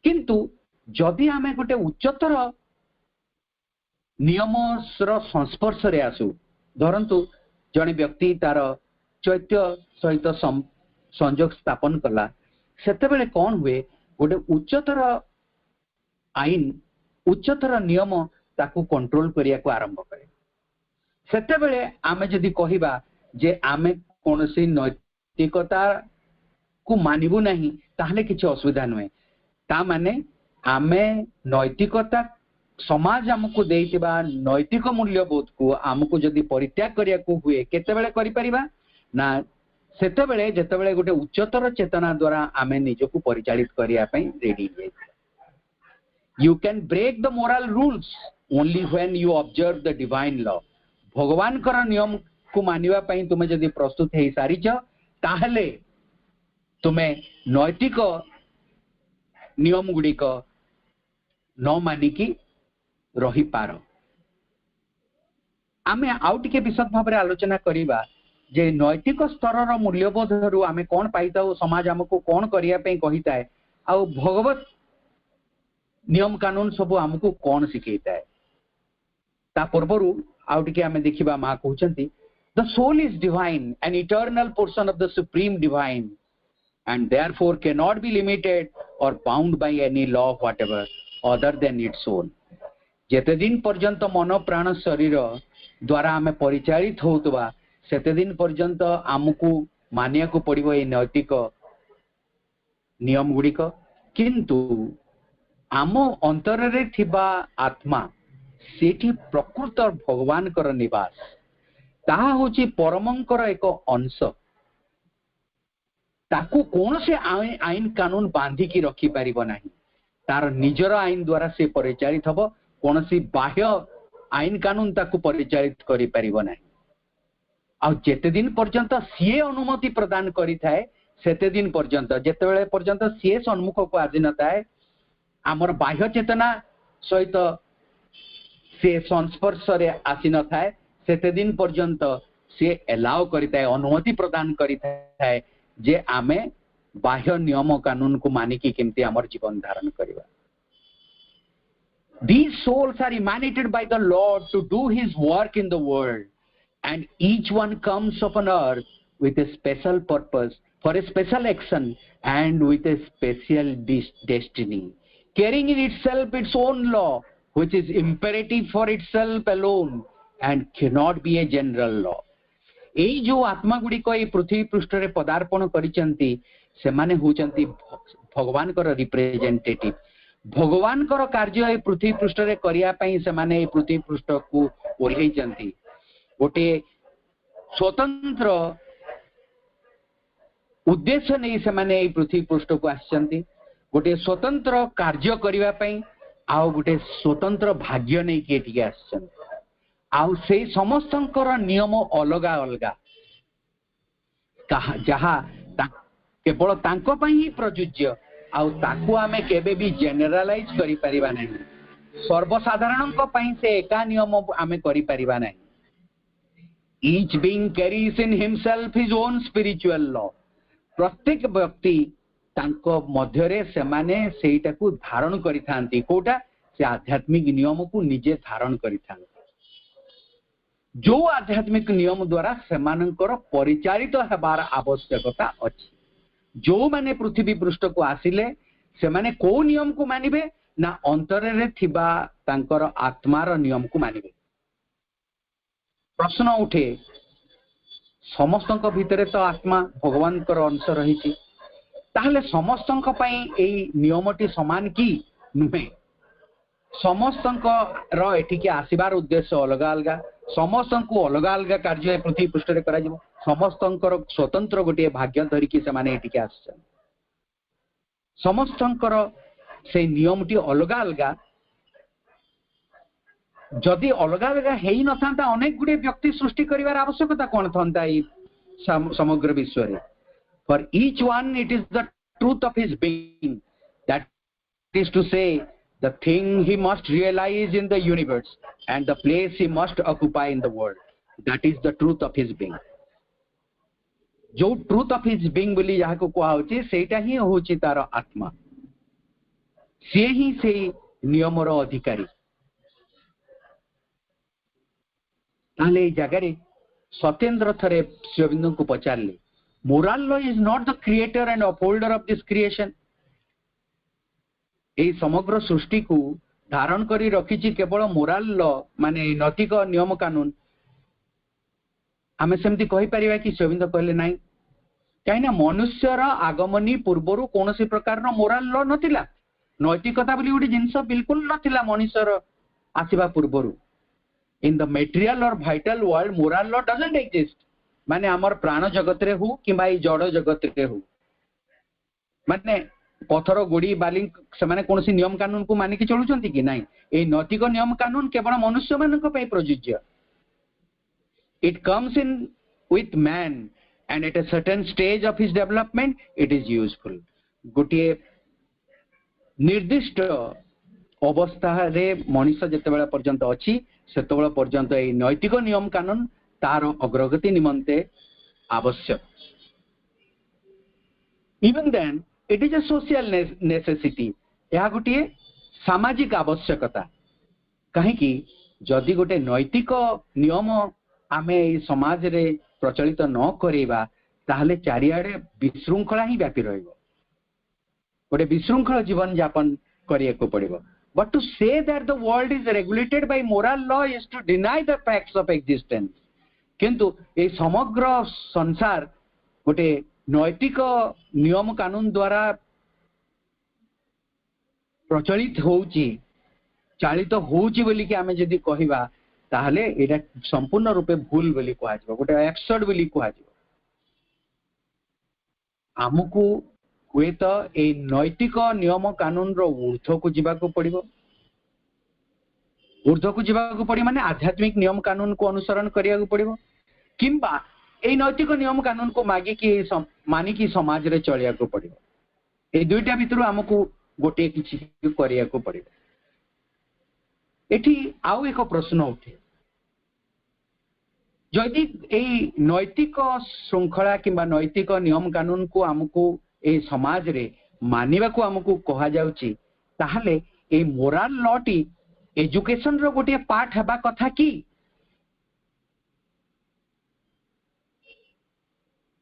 किंतु जदि आमे गोटे उच्चतर नियमर संस्पर्श रे आसु, धरंतु जने व्यक्ति तार चैत्य सहित संजोग स्थापन कला, सेतेबेले कौन हुए गोटे उच्चतर आईन उच्चतर नियम ताकू कंट्रोल करिया को आरंभ करे। सेतेबेले आमे जदि कहिबा जे आमे कोनोसी नैतिकता को मानिबु नहीं ताहले किछि असुविधा नुहे। ता माने आमे नैतिकता समाज आमको देइतिबा नैतिक मूल्यबोध को आमको जदि परित्याग करिया को हुए केतेबेले करि परिबा ना सेतेबेले जेतेबेले गोटे उच्चतर चेतना द्वारा आमे निजको परिचालित करिया पई रेडी हे। You can break the moral rules only when you observe the divine law. भगवान कर नियम को मानिबा पई तुमे जदि प्रस्तुत हे सारिछ ताहले तुमे नैतिक नियम गुड़िक न मानिकी रही पार। आमे आउ टिके विशद भाव आलोचना करिबा जे नैतिक स्तर मूल्यबोध रु आमे कौन पाइताऊ, समाज आमको कौन करिया पे कहिता है, आउ भगवत नियम कानून सब आमको कौन शिखैता है। ता पूर्वरु आउ टिके आमे देखिबा मा कहउचंती the soul is divine an eternal portion of the supreme divine and therefore cannot be limited or bound by any law whatever other than its own। जेते दिन पर्यंत मन प्राण शरीर द्वारा आमे परिचालित होतबा सेते दिन पर्यंत आमको मानिया को पड़िबो ए नैतिक नियम गुड़िक। किंतु आम अंतर रे थिबा आत्मा सेठी प्रकृत भगवान कर निवास, ताहा होची परमंकर एक अंश। ताकू कौन से आईन कानून बांधी की रखी पारिबो नहीं, तार निजर आईन द्वारा से परिचालित हबो, कौन सी बाह्य आईन कानून ताकू परिचालित करि पारिबो नहीं। आ जेते दिन पर्यंत सीए अनुमति प्रदान करि थाए सेते दिन पर्यंत जेतेबेले पर्यंत सीए सम्मुख को आदि न थाए आमर बाह्य चेतना सहित से संस्पर्श रे आसी न थाए सेते दिन पर्यंत से एलाउ करि थाए, अनुमति प्रदान करि थाए जे आमे बाह्य नियम कानून को मानिकी केमती आमर जीवन धारण करिबा। These souls are emanated by the Lord to do his work in the world, and each one comes upon earth with a special purpose for a special action and with a special destiny, carrying in itself its own law which is imperative for itself alone and cannot be a general law। एई जो आत्मा गुड़िक ये पृथ्वी पृष्ठ रे पदार्पण करिसेंती से माने होचंती भगवान कर रिप्रेजेंटेटिव। भगवान कर कार्य ये पृथ्वी पृष्ठ रे करिया पई से माने पृथ्वी पृष्ठ को ओल्हेचंती। गोटे स्वतंत्र उद्देश्य नहीं से माने पृथ्वी पृष्ठ को आछंती, गोटे स्वतंत्र कार्य करिवा पई आउ गोटे स्वतंत्र भाग्य नहीं के टिके आछंती। आउ से समस्तंकर नियम अलगा अलगा जहा केवल तांको पई ही प्रयोज्य, आउ ताकू आमे केबे भी जनरलाइज करि परिबा नहीं। सर्वसाधारण को पई से एका नियम आमे करि परिबा नहीं। Each being carries in himself his own spiritual law. प्रत्येक व्यक्ति तांको मध्यरे से माने सेटा को धारण करि थांती, कोटा से आध्यात्मिक नियम को निजे धारण करि थांती। जो आध्यात्मिक नियम द्वारा सेमानंकर परिचालित हेबार आवश्यकता अछि। जो माने पृथ्वी पृष्ठ को आसिले से माने को नियम को मानिबे ना अंतर रे थिबा तांकर आत्मार नियम को मानिबे। प्रश्न उठे समस्तक भितरे तो आत्मा भगवान कर अंश रही, ताहले समस्तंक पई एई नियमटी समान की नुहे समस्तंक रो एठिके आसीबार उद्देश्य अलग अलग समस्तंकु अलग अलग कार्य पृथ्वी पृष्ठ रे करा जिवो समस्तंकर स्वतंत्र गोटे भाग्य धरिकी से माने एठिके आछन समस्तंकर से नियमटी अलग अलग जदि अलग अलग हेई न थांता अनेक गुडे व्यक्ति सृष्टि करिवार आवश्यकता कोन थांता ई समग्र विश्व रे for each one it is the truth of his being that is to say the thing he must realize in the universe and the place he must occupy in the world that is the truth of his being जो truth of his being बोली जहा को कहा होची सेटा ही होची तार आत्मा से ही से नियम रो अधिकारी ताले जगरे सत्येंद्र थरे शिवबिंदु को पचारले moral law is not the creator and upholder of this creation ए समग्र सृष्टि को धारण करी रखिछि केवल मोराल लॉ माने नैतिक नियम कानून आमे सेमति कहि परिबा कि शिवबिंदु कहले नाही काइना मनुष्यर आगमनी पूर्वरु कोनोसी प्रकार रो मोराल लॉ नथिला नैतिकता बोली उडी जिंस बिल्कुल नथिला मनुष्यर आसीबा पूर्वरु इन द मटेरियल और vital world morale law doesn't exist माने हमर प्राण जगत रे हो किबा ई जड़ जगत रे हो माने पथर गोड़ी बाली से माने कोनोसी नियम कानून को मानि के चलुचंती कि नाही ए नैतिक नियम कानून केवल मनुष्य मानक पई प्रयोज्य it comes in with man and at a certain stage of his development it is useful गोटे निर्दिष्ट अवस्था रे मनुष्य जेतेबेला पर्यंत अछि सेतेबेला पर्यंत ए नैतिक नियम कानून तार अग्रगति निमंते आवश्यक even then it is a social necessity या गोटे सामाजिक आवश्यकता कहीं कि जदि गोटे नैतिक नियम आमे समाज रे प्रचलित न करेबा ताहले चारियाडे विशृंखला ही व्यापी रहइबो गोटे विशृंखल जीवन यापन करिया को पड़िबो but to say that the world is regulated by moral law is to deny the facts of existence किंतु ए समग्र संसार गोटे नैतिक नियम कानून द्वारा प्रचलित होउची चालित होउची बोली कि आमे जदी कहिबा ताहले एटा संपूर्ण रूपे भूल बोली कहै छै गोटे एक्सर्ड बोली कहै छै हमकु हुए तो ए नैतिक नियम कानून रो ऊर्ध्व को जीवा को पड़िबो ऊर्ध्व को जीवा को पड़ी माने आध्यात्मिक नियम कानून को अनुसरण करिया को पड़िबो किंबा ए नैतिक नियम कानून को मागी कि मानी कि समाज रे चलिया को पड़िबो ए दुईटा भितरु हमकु गोटे किछि करिया को पड़िबो एठी आउ एक प्रश्न उठे जदि ए नैतिक श्रृंखला किंबा नैतिक नियम कानून को हमकु ए समाज रे मानिबा को हमकु कहा जाउची ताहले ए मोरल लॉ टी एजुकेशन रो गोटे पार्ट हेबा कथा की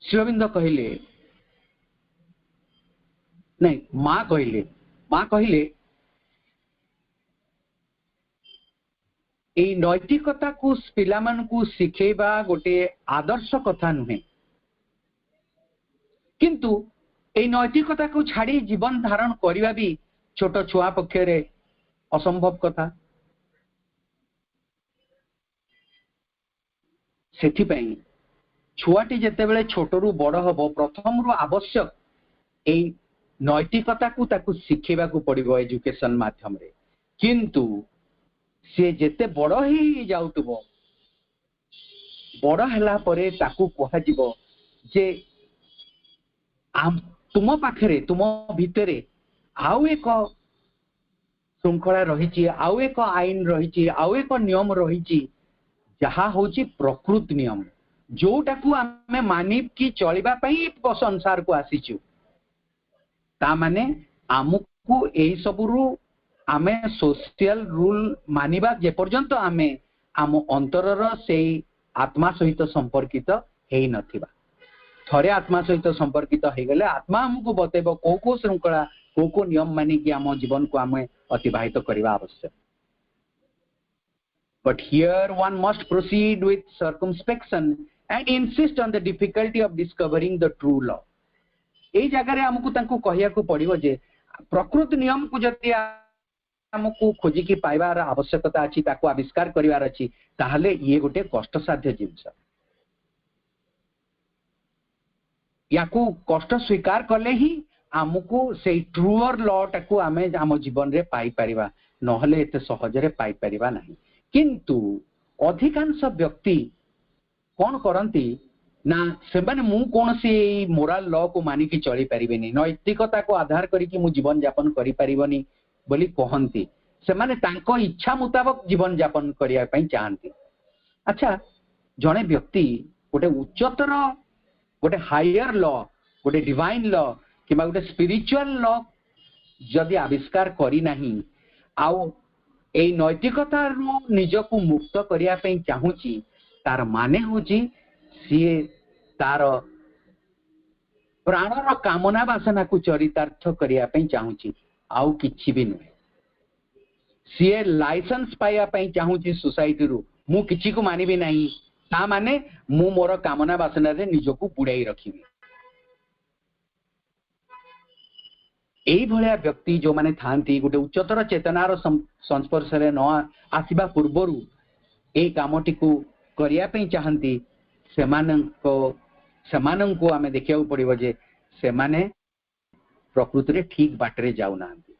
शिवबिंद कहिले नहीं मां कहिले ए नैतिकता को पिला मन को सिखेबा गोटे आदर्श कथा नुहे किंतु ए नैतिकता को छाड़ी जीवन धारण करिबा भी छोट छुआ पक्ष रे असंभव कथा सेथि पई छुआटी जेतेबेले छोटरू बड़ हबो प्रथम रु आवश्यक ए नैतिकता को ताकू सिखेबा को पड़िबो एजुकेशन माध्यम रे किंतु से जेते बड़ ही जाउतबो बड़ हला परे ताकू कहा जिवो जे तुम पाखरे तुम भितरे आउ एक श्रृंखला रही आउ एक आईन रही आउ एक नियम रही जहा होची प्रकृत नियम जोटा को आमे मानिब कि चलिबा पई संसार को आसीचु ता माने आमुकु एई सबुरु आमे सोशल रूल मानिबा जे पर्यंत आमे आम अंतरर सेई आत्मा सहित संपर्कित हेई नथिबा थरे आत्मा सहित संपर्कित हे गले आत्मा हमको बतेबो को श्रृंखला को नियम मानि कि आम जीवन को आमे अतिबाहित करबा आवश्यक but here one must proceed with circumspection and insist on the difficulty of discovering the true law एई जगह आमको तांको कहिया को पड़िबो जे प्रकृति नियम को जति आमको खोजिकी पाइबार आवश्यकता अछि ताको आविष्कार करिवार अछि ताहले ये गोटे कष्ट साध्य जिंस याकू कष्ट स्वीकार कले ही आमको से ट्रूअर लॉ टाकू आमे आम जीवन रे पाई परिबा नहले एते सहज रे पाई परिबा नाही किंतु अधिकांश व्यक्ति कौन करती ना से मु कौन सी मोराल लॉ को मानिकी चली पारिबेनी नैतिकता को आधार करके मु जीवन यापन करि परिबनी बोली कहती से माने तांको इच्छा मुताबक जीवन यापन करिया पई चाहती। अच्छा जने व्यक्ति गोटे उच्चतर गोटे हायर लॉ गोटे डिवाइन लॉ किबा गोटे स्पिरिचुअल लॉ जदि आविष्कार करी नाही आउ एई नैतिकता रो निजको मुक्त करिया पई चाहूची तार माने होची सीए तार प्राणर कामना वासना को चरितार्थ करिया पई चाहूची आउ किछि भी नुहे सीए लाइसेंस पाइया पई चाहूची सोसाइटी रू मु किछि को मानिबी नाही ता माने मु मोर कामना वासना रे निजको बुड़ाई रखिबी एई भलिया व्यक्ति जो माने थांती गोटे उच्चतर चेतनार संस्पर्श रे न आसीबा पूर्वरु एई कामटी को करिया पई चाहंती सेमानंको आमे देखिया पड़िबो जे सेमाने प्रकृति रे ठीक बाटरे जाउ नांती।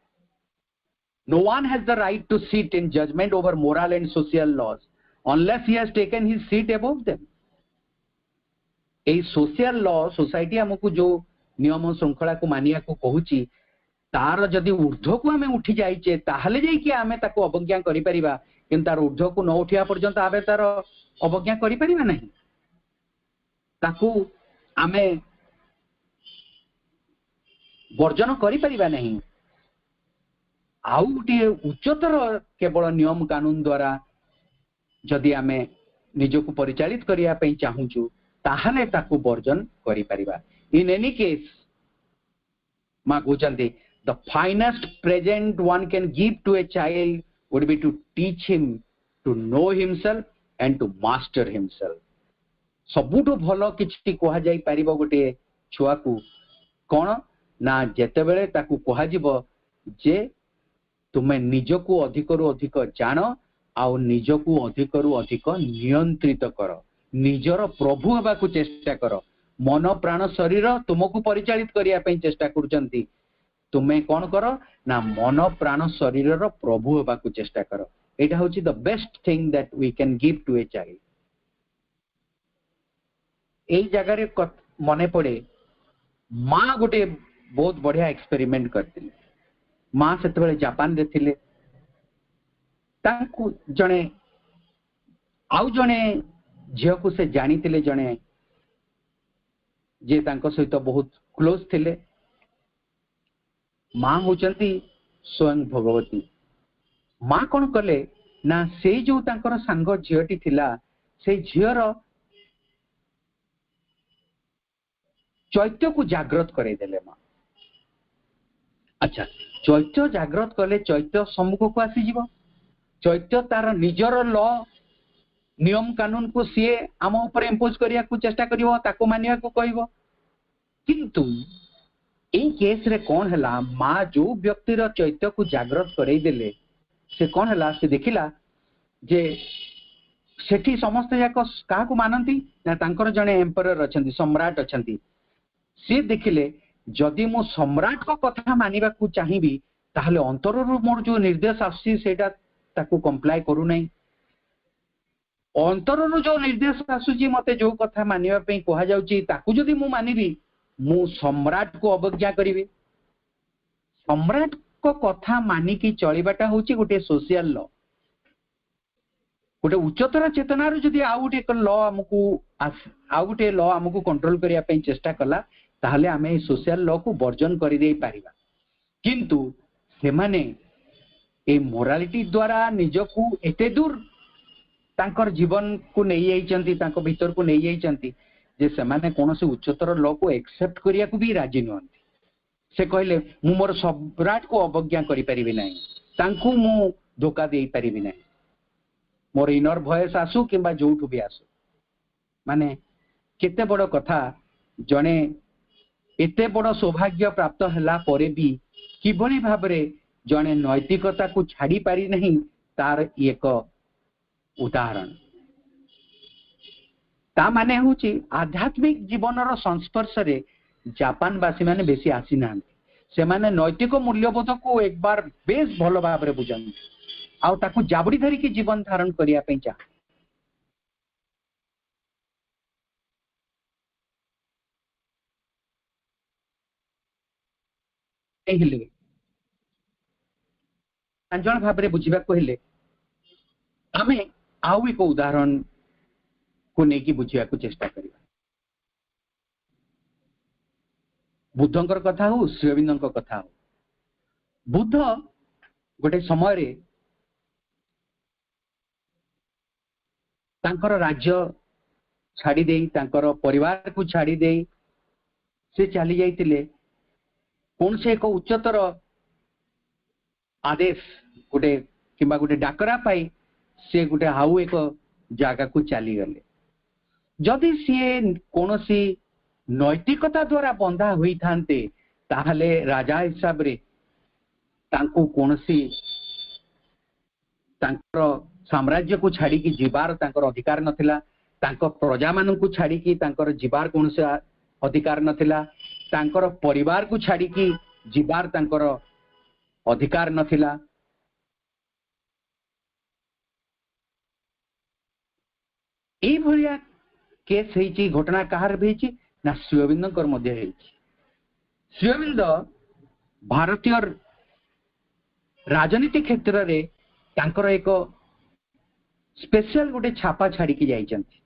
No one has the right to sit in judgment over moral and social laws unless he has taken his seat above them. A social law society हमको जो नियम श्रृंखला को मानिया को कहूची तार जदि ऊर्ध्व को आमे उठी जाइचे ताहले जाई कि आमे ताको अवज्ञा करि परिबा किंतु तार ऊर्ध्व को न उठिया पर्यंत आबे तार अवज्ञा करि परिबा नहीं ताको आमे वर्जन करि परिबा नहीं आउ गोटे उच्चतर केवल नियम कानून द्वारा जदि आमे निजको परिचालित करिया पई चाहूचु ताहले ताको वर्जन करि परिबा। इन एनी केस मा गोचंदी the finest present one can give to a child would be to teach him to know himself and to master himself. सबुठो भलो किछि कोहा जाई परिबो गोटे छुआ को कोन ना जेते बेले ताकू कोहा जिवो जे तुमे निजको अधिकरु अधिक जान आउ निजको अधिकरु अधिक नियंत्रित कर निजर प्रभु हेबा को चेष्टा कर मन प्राण शरीर तुमको परिचालित करिया पई चेष्टा करचंती तुमे कोन कर ना मन प्राण शरीर रो प्रभु हेबा को चेष्टा कर एटा होची the best thing that we can give to a child. एई जगह रे मने पड़े मां गोटे बहुत बढ़िया एक्सपेरिमेंट करथिले मां सेते बेले जापान रे थिले तांकु जणे आउ जणे झियो को से जानी थिले जणे जे तांको सहित बहुत क्लोज थिले मां होचंती स्वयं भगवती मां कोन कले ना से जो तांकर संग झियोटी थिला से झियोर चैत्य को जागृत करे देले मां। अच्छा चैत्य जागृत कले चैत्य सम्मुख को आसी जीव चैत्य तार निजर लॉ नियम कानून को सीए आम ऊपर इम्पोज करिया को चेष्टा करिवो ताको मानिया को कहइबो किंतु एई केस रे कोन हला मां जो व्यक्ति रो चैत्य को जागृत करई देले से कोन हला से देखिला जे सेठी समस्त जाक काहा को मानंती ना तांकर जने एम्परर अछंती सम्राट अछंती से देखिले जदि मो सम्राट को कथा मानिबा को चाहिबी ताहले अंतररु मोर जो निर्देश आसी सेटा ताको कंप्लाई करू नै अंतररु जो निर्देश आसुची मते जो कथा मानिबा पई कोहा जाउची ताको जदि मु मानिबी मु सम्राट को अवज्ञा करिवि सम्राट को कथा मानिकी चलिबाटा होची गोटे सोशल लॉ गोटे उच्चतर चेतना रो जदि आउ गोटे लॉ हमकु कंट्रोल करिया पई चेष्टा कला ताहले आमे सोशल लॉ को वर्जन करि देई पारिबा किंतु से माने ए मोरालिटी द्वारा निजको एते दूर तांकर जीवन को नै आइचंती तांको भीतर को नै आइचंती जे से माने कोनोसे उच्चतर लॉ को एक्सेप्ट करिया को भी राजी नहंती से कहले मु मोर सम्राट को अवज्ञा करि परिबि नै तांको मु धोखा देई परिबि नै मोर इनर वॉइस आसु किबा जोठु भी आसु माने केते बड़ कथा जणे एते बड़ सौभाग्य प्राप्त हला परे भी किभली भाबरे जने नैतिकता को छाड़ी पारि नहीं तार एक उदाहरण। ता माने होची आध्यात्मिक जीवनर संस्पर्श रे जापान वासी माने बेसी आसी ना, से माने नैतिक मूल्यबोध को एक बार बेस भल भाबरे बुझन आउ ताकू जाबड़ी धरी की जीवन धारण करिया पे चाह। प्रांजल भाबरे बुझिबा कहले आमे आउ एक उदाहरण को नेकी बुझिया को चेष्टा करिबा। बुद्धंकर कथा हो श्री अरविंदंकर कथा हो। बुद्ध गोटे समय रे तांकर राज्य छाड़ी देई तांकर परिवार को छाड़ी देई से चली जाइतिले कौन से एक उच्चतर आदेश गोटे किंबा गोटे डाकरा पाई से गोटे हाउ एक जागा को चली गले। जदि सी कौन सी नैतिकता द्वारा बंधा हुई थांते ताहले राजा हिसाब रे तांको कौन सी तांकर साम्राज्य को छाड़ी की जीवार तांकर अधिकार नथिला, तांकर प्रजा मान को छाड़ी की तांकर जीवार कौन से अधिकार नथिला, तांकर परिवार को छाड़ी की जीवार तांकर अधिकार नथिला। एई भलिया केस हेची घटना कहार भेची ना श्री अरविंदंकर मध्य हेची। श्री अरविंद भारतीय राजनीति क्षेत्र रे तांकर एक स्पेशल गोटे छापा छाड़ी की जाइचंती।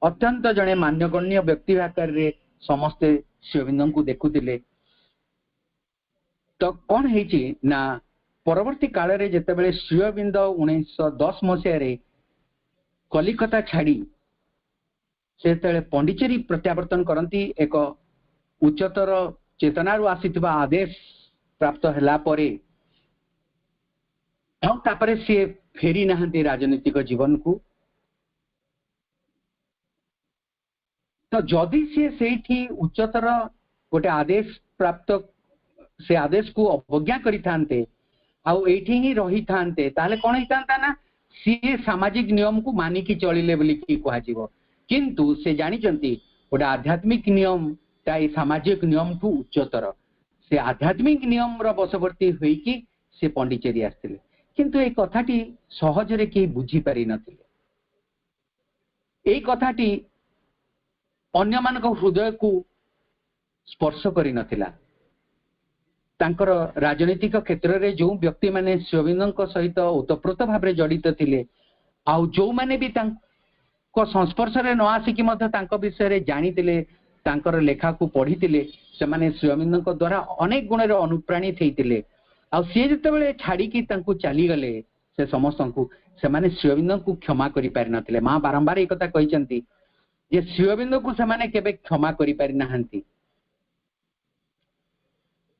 अत्यंत जने मान्यगण्य व्यक्ति आकार रे समस्ते श्री अरविंद को देखुतिले। तो कौन हेची ना परवर्ती काल रे जेतेबेले श्री अरविंद 1910 मसीह रे कलिकता छाड़ी से पंडिचेरी प्रत्यावर्तन करती एक उच्चतर चेतनारू आसीथिबा आदेश प्राप्त हला परे तापरे से फेरी नहांती राजनीतिक जीवन को। तो जदि से उच्चतर गोटे आदेश प्राप्त से आदेश को अवज्ञा करि थांते आउ एठी ही रही थांते ताले कोन हितांता ना सी सामाजिक नियम को मानिकी चलिले बोली की कहा जीवो। किंतु से जानी चंती गोटे आध्यात्मिक नियम ताई सामाजिक नियम ठू उच्चतर से आध्यात्मिक नियम रो बसवर्ती होई कि से पंडिचेरी आस्थिले। किंतु ए कथाटी सहज रे के बुझी पारि नथिले। ए कथाटी अन्य मानक हृदय को स्पर्श करि नथिला। तांकर राजनीतिक क्षेत्र रे जो व्यक्ति माने श्री अरविंदंक सहित ओतप्रोत भाव जड़ित थिले आउ जो माने भी तांको संस्पर्श रे न आसिकी मध्य तांको विषय रे जानितिले तांकर लेखा को पढ़ितिले से माने श्री अरविंदंक द्वारा अनेक गुण रे अनुप्राणित हेतिले। आ से जेतेबेले छाड़ी की तांको चली गले से समस्त को से माने श्री अरविंद को क्षमा करि पारि नथिले। मां बारंबार ए कथा कहिसंती जे श्री अरविंद को से माने केबे क्षमा करि पारि नाहंती।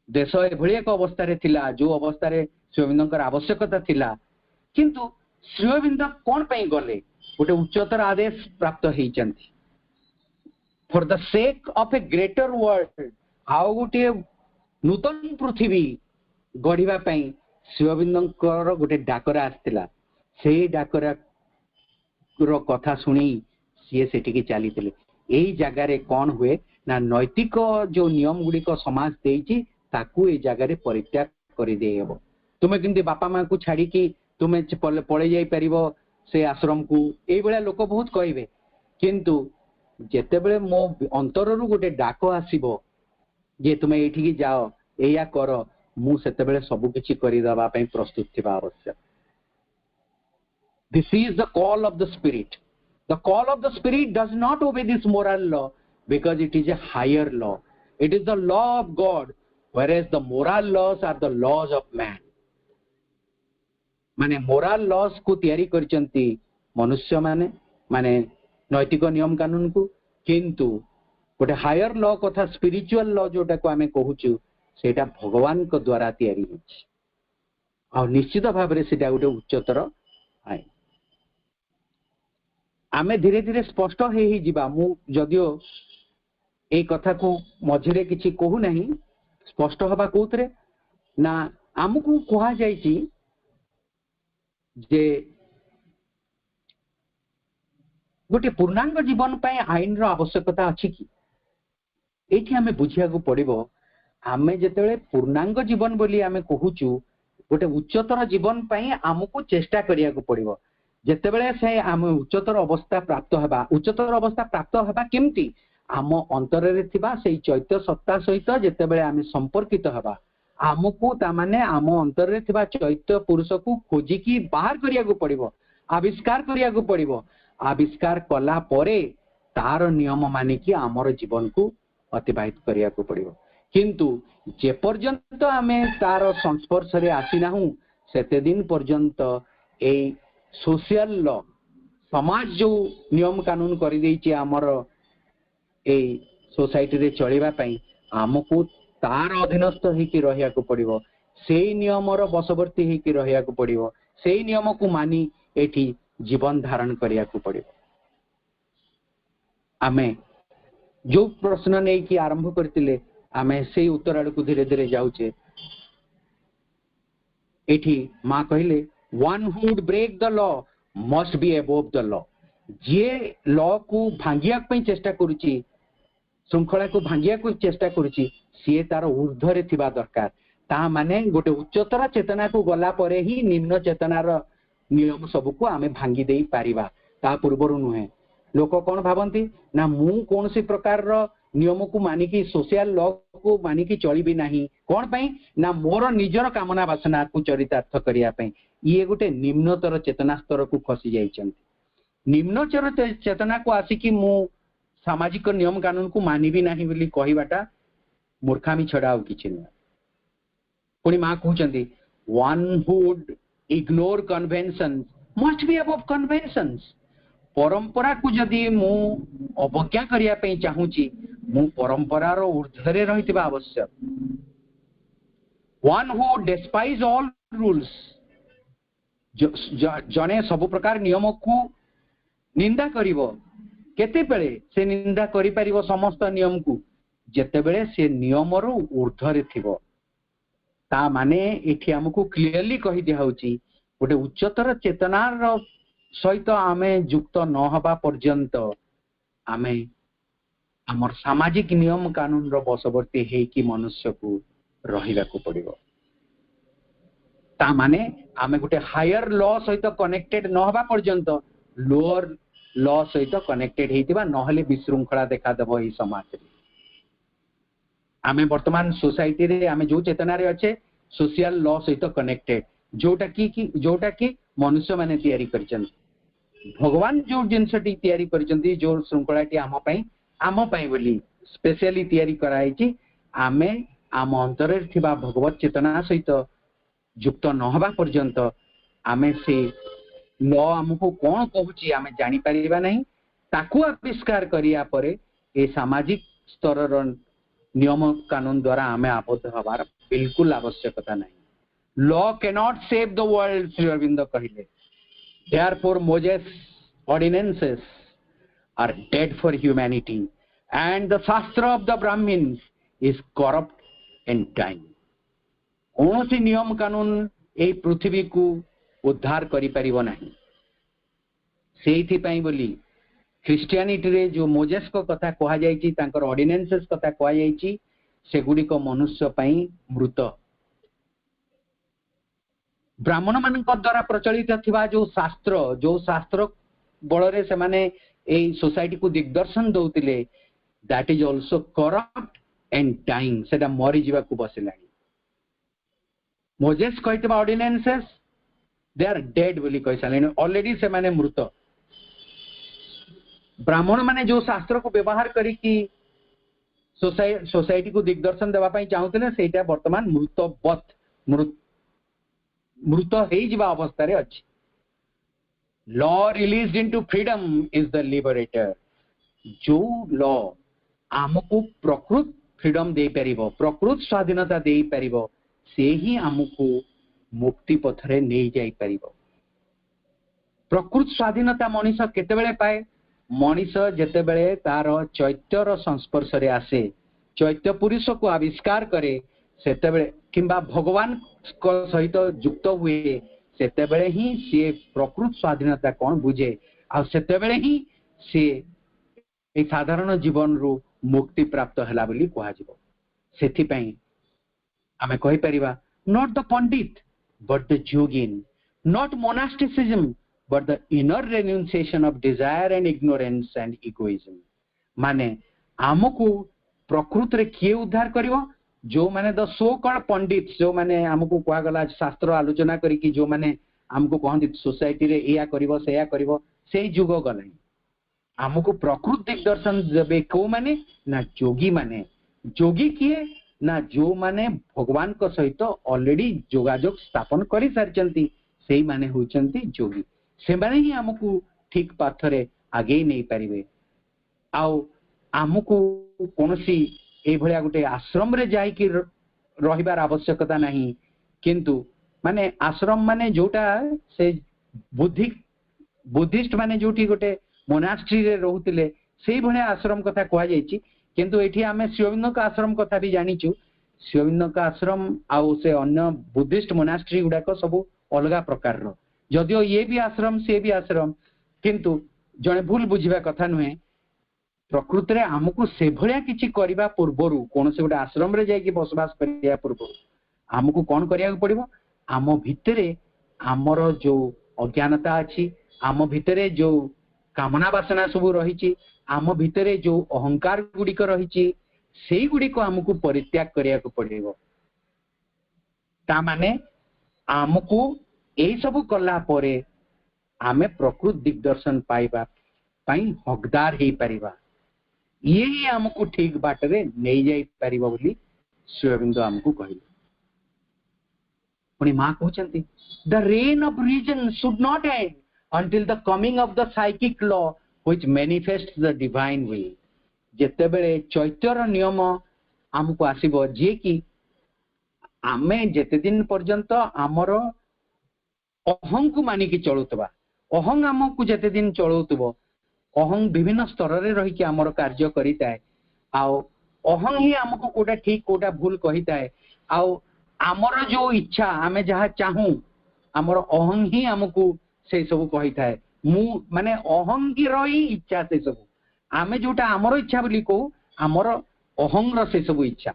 देश एभली एक अवस्था रे थिला जो अवस्था रे श्री अरविंदंकर आवश्यकता थिला। किंतु श्री अरविंद कोन पई गले गोटे उच्चतर आदेश प्राप्त हेइचंती for the sake of a greater world आउ गोटे नूतन पृथ्वी गढ़िबा पई श्री अरविंदंकर गोटे डाकरा आस्थिला। से डाकरा रो कथा सुनी सी सेठी की चलीतिले। एई जगह रे कोन हुए ना नैतिक जो नियम गुडी को समाज देइची ताकू ए जगह रे परित्याग करि देयबो। तुमे किंती बापा मां को छाड़ी की तुमे पळे जाई परिबो से आश्रम को एई बेला लोक बहुत कहिबे। किंतु जेतेबेले मो अंतररू गोटे डाक आसीबो जे तुमे एठी की जाओ एया कर मु सेतेबेले सब किछि करि दबा पई प्रस्तुत थिबा आवश्यक। This is the call of the spirit. The call of the spirit does not obey this moral law because it is a higher law. It is the law of God, whereas the moral laws are the laws of man. माने moral laws को तैयारी करचंती मनुष्य माने माने नैतिक नियम कानून को। किंतु गोटे हायर लॉ कथा स्पिरिचुअल लॉ जोटा को आमे कहूचु सेटा भगवान को द्वारा तैयारी होछि और निश्चित भाव रे सेटा गोटे उच्चतर आए। आमे धीरे धीरे स्पष्ट हे ही जिबा मु जदियो ए कथा को मझिरे किछि कहू नहीं स्पष्ट हवा कोथरे ना आमको कहा जायछि जे गोटे पूर्णांग जीवन पाए आईन रो आवश्यकता अछि कि एठी हमें बुझिया को पड़िबो आमे जेतेबेले पूर्णांग जीवन बोली आमे कहूचु गोटे उच्चतर जीवन पाए आमको चेष्टा करिया को पड़िबो जेतेबेले से आम उच्चतर अवस्था प्राप्त हेबा उच्चतर अवस्था प्राप्त हेबा केमती आम अंतर रे थिबा सेई चैत्य सत्ता सहित जेतेबेले आमे संपर्कित हेबा आमको ता माने आम अंतर रे थिबा चैत्य पुरुष को खोजी की बाहर करिया को पड़िबो आविष्कार करिया को पड़िबो आविष्कार कला परे तार नियम माने कि आमर जीवन को अतिबाहित करिया को पड़िबो किंतु जे पर्यंत आमे तार संस्पर्श रे आसी नाहु सेते दिन पर्यंत ए सोशल लॉ समाज जो नियम कानून करि देछि आमर ए सोसाइटी रे चलिबा पई आमको तार अधीनस्थ हेकि रहिया को पड़िबो सेई नियम रो बशवर्ती हेकि रहिया को पड़िबो सेई नियम को मानी एठी जीवन धारण करिया को पड़िबो आमे जो प्रश्न नै कि आरंभ करतिले आमे सेई उत्तर आड़ को धीरे धीरे जाउचे एठी मां कहिले one who would break the law must be above the law जे लॉ को भांगिया पई चेष्टा करूची श्रृंखला को भांगिया को चेष्टा करूची सी तार ऊर्ध्वरे थिबा दरकार ता माने गोटे उच्चतर चेतना को गला परे ही निम्न चेतनार नियम सब को आमे भांगी देई पारिबा ता पूर्वरु नुहे लोक कोन भाबंती ना मु कोनसी प्रकार रो नियम को मानी की सोशल लॉ को मानी की चली भी नहीं कोन पई ना मोर निजर कामना वासना को चरितार्थ करिया पई ये गोटे निम्नतर चेतना स्तर को खसी जाइछंती निम्नतर चेतना को आसी की मु सामाजिक नियम कानून को मानी भी नहीं बोली कहिबाटा मूर्खामी छड़ाओ किछि न पुनी मां कहउचंती one who would ignore convention must be above conventions परंपरा को जदि मु अवज्ञा करिया पे चाहूची मु परंपरा रो ऊर्ध्वरे रहितबा आवश्यक one who despise all rules जने सब प्रकार नियम को निंदा करिवो केते बेले से निंदा करि परिवो समस्त नियम को जेते बेले से नियम रो ऊर्ध्वरे थिबो ता माने एठी हमकु क्लियरली कहि दिया होची गोटे उच्चतर चेतनार सहित आमे युक्त न हबा पर्यंत आमे हमर सामाजिक नियम कानून रो बशवर्ती हे कि मनुष्य को रहिबा को पड़िबो ता माने आमे गोटे हायर लॉ सहित कनेक्टेड न हबा पर्यंत लोअर लॉ सहित कनेक्टेड हेतिबा नहले विशृंखला देखा देबो ई समाज रे आमे वर्तमान सोसाइटी रे आमे जो चेतना रे अच्छे सोशल लॉ सहित कनेक्टेड जोटा की मनुष्य माने तैयारी करछन भगवान जो जिनसटी तैयारी करछन्ती जो श्रृंखलाटी आम पई बोली स्पेशली तैयारी कराइछि आमे आम अंतर रे थिबा भगवत चेतना सहित युक्त न हबा पर्यंत आमे से लॉ हमको कोन कहूची आमे जानि परिबा नहीं ताकू आविष्कार करिया परे ए सामाजिक स्तर रो नियम कानून द्वारा आमे आबद्ध हबार बिल्कुल आवश्यकता नहीं law cannot save the world Shri Aurobindo कहिले therefore Moses ordinances are dead for humanity and the shastra of the Brahmans is corrupt and dying कौन सी नियम कानून ए पृथ्वी को उद्धार करि परिबो नहीं सेइथि पई बोली ख्रिस्टियानिटी रे जो मोजेस को कथा कहा जायछि तांकर ऑर्डिनेंसेस कथा कहा जायछि सेगुडी को मनुष्य पई मृत ब्राह्मण मान द्वारा प्रचलित थिबा जो शास्त्र बଳରେ ସେମାନେ एई सोसाइटी को दिग्दर्शन दउतिले that is also corrupt and dying सेटा मरि जीवा को बसिलानी मोजेस कहितबा ऑर्डिनेंसेस दे आर डेड बोली कहिसालेनी ऑलरेडी से माने मृत ब्राह्मण माने जो शास्त्र को व्यवहार करी कि सोसाइटी को दिग्दर्शन देवा पई चाहुतले सेटा वर्तमान मृत हेई जीवा अवस्था रे अछि law released into freedom is the liberator जो लॉ आमको प्रकृत फ्रीडम दे परिबो प्रकृत स्वाधीनता दे परिबो से ही आमको मुक्ति पथरे नहीं जाई परिबो प्रकृत स्वाधीनता मनुष्य केतेबेले पाए मनीष जेतेबेले तार चैत्यर संस्पर्श रे आसे चैत्य पुरुष को आविष्कार करे सेतेबेले किंबा भगवान को सहित युक्त हुए सेतेबेले ही सी प्रकृत स्वाधीनता कौन बुझे आ सेतेबेले ही सी ए साधारण जीवन रु मुक्ति प्राप्त हला बोली कहा जिवो सेथि पई आमे कहि परिबा not the pandit but the yogin not monasticism but the inner renunciation of desire and ignorance and egoism माने हमकु प्रकृति रे किए उद्धार करिवो जो माने द सो कॉल्ड पंडित जो माने हमकु कहा गला शास्त्र आलोचना करी कि जो माने हमकु कहंती सोसाइटी रे एया करिवो सेया करिवो सेई जुग गलै हमकु प्रकृति दिग्दर्शन देबे को माने ना जोगी माने जोगी किए ना जो माने भगवान को सहित ऑलरेडी जोगाजोग स्थापन करि सारचंती सेई माने होचंती जोगी से माने ही हमकु ठीक पाथरे आगे नहीं पारिबे आउ हमकु कोनसी ए भलिया गुटे आश्रम रे जाई कि रहिबार आवश्यकता नहीं किंतु माने आश्रम माने जोटा से बुद्धिस्ट माने जोटी गुटे मोनास्ट्री रे रहउतिले सेई भलिया आश्रम कथा कहा जायछि किंतु एठी हमें शिवबिंद का आश्रम कथा भी जानिछु शिवबिंद का आश्रम आउ से अन्य बुद्धिस्ट मोनास्ट्री गुडा को सब अलगा प्रकार रो जदियो ये भी आश्रम से भी आश्रम किंतु जने भूल बुझिबा कथा नुहे प्रकृति रे हमकु से भलिया किछि करिबा पूर्वरु कोन से गोटे आश्रम रे जाय कि बसवास करिया पूर्व हमकु कोन करिया पड़िबो आम भितरे हमर जो अज्ञानता अछि आम भितरे जो कामना वासना सब रहिछि आम भितरे जो अहंकार गुडिक रहिछि सेई गुडिक हमकु परित्याग करिया पड़िबो ता माने आमको यही सब कला परे आमे प्रकृत दिग्दर्शन पाइबा पाई हकदार हे परिबा यही हमको ठीक बाटरे नहीं जाई परिबा बोली शिवबिंदु हमको कहिल पुनी मां कहचंती the reign of reason should not end until the coming of the psychic law which manifests the divine will जेते बेले चैत्यर नियम हमको आसीबो जे कि आमे जेते दिन पर्यंत आमर अहं को मानिकी चलुतबा अहं हमको जेते दिन चलुतबो अहं विभिन्न स्तर रे रही कि आमर कार्य करिताय आउ अहं ही हमको कोटा ठीक कोटा भूल कहिताय आउ आमर जो इच्छा आमे जहा चाहू आमर अहं ही हमको से सब कहिताय मु माने अहं की रही इच्छा से सब आमे जोटा आमर इच्छा बोली को आमर अहं र से सब इच्छा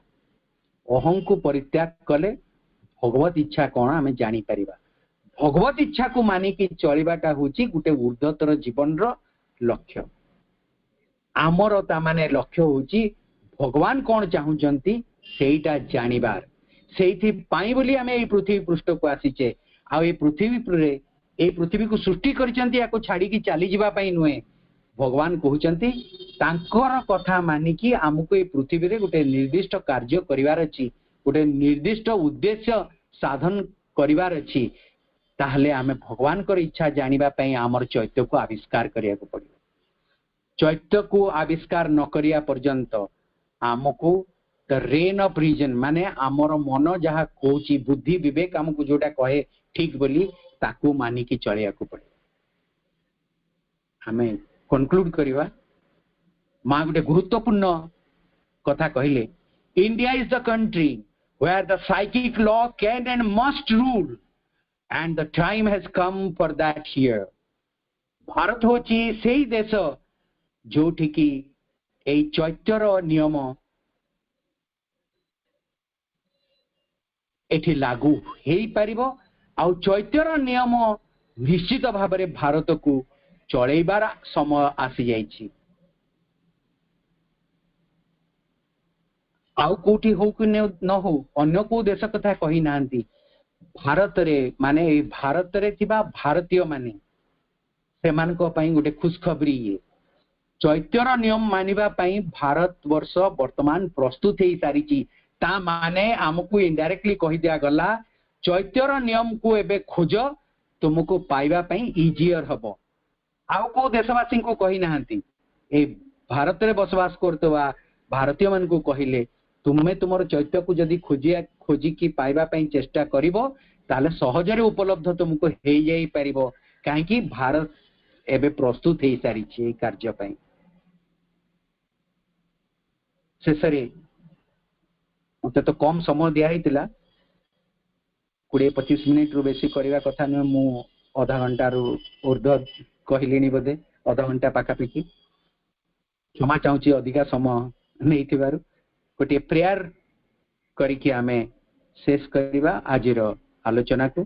अहं को परित्याग कले भगवत इच्छा कौन आमे जानी परिबा भगवत इच्छा को मानी कि चलिबाटा होची गुटे ऊर्ध्वतर जीवन रो लक्ष्य आमर ता माने लक्ष्य होची भगवान कौन चाहुचंती सेईटा जानिबार सेइथि पाई बोली आमे ए पृथ्वी पृष्ठ को आसीचे आ ए पृथ्वी रे ए पृथ्वी को सृष्टि करिचंती या को छाड़ी की चली जिबा पई नुए भगवान कहउचंती तांकर कथा मानी कि हमको ए पृथ्वी रे गुटे निर्दिष्ट कार्य करिवार अछि गुटे निर्दिष्ट उद्देश्य साधन करिवार अछि ताहले आमे भगवान कर इच्छा जानिबा पई हमर चैत्य को आविष्कार करिया को पड़ियो चैत्य को आविष्कार न करिया पर्यंत हमको द रेन ऑफ रीजन माने हमर मन जहा कोची बुद्धि विवेक हमको जोटा कहे ठीक बोली ताकू मानी कि चलिया को पड़े हमें कंक्लूड करिवा मां गुटे गुरुत्वपूर्ण कथा कहिले India is the country where the psychic law can and must rule and the time has come for that here Bharat होची सेही देश जोठी की ए चैत्यर नियम एठी लागू हेई परिबो आउ चैत्यर नियम निश्चित भाव में भारत को चलैबार समय आसी जाइछि आउ कोठी हो कि न हो अन्य को देश कथा कही नांती भारत रे माने भारत रे थिबा भारतीय माने सेमान को पई गुटे खुशखबरी ये चैत्यर नियम मानिबा पई भारत वर्ष वर्तमान प्रस्तुत हे सारिछि ता माने हमकु इनडायरेक्टली कहि दिया गला चैत्यर नियम को एबे खोज तुमको पाइबा पई इजियर हबो आउ को देशवासी को कहि नांती ए भारत रे बसवास करतवा भारतीय मन को कहिले तुमे तुमर चैत्य को जदी खोजी की पाइबा पई चेष्टा करिवो ताले सहजरे उपलब्ध तुमको हे जाई परिबो काहे कि भारत एबे प्रस्तुत हो सारी कार्य पाई शेष मत तो कम समय दिया 20-25 मिनिट रु बेसी करवा कथा नुह मु आधा घंटा रु ऊर्ध कहली बोधे आधा घंटा पाखापाखि क्षमा चाहूँगी अधिका समय नहीं थिबारु गोटे प्रेयर करिकि आमे शेष करवा आज आलोचना को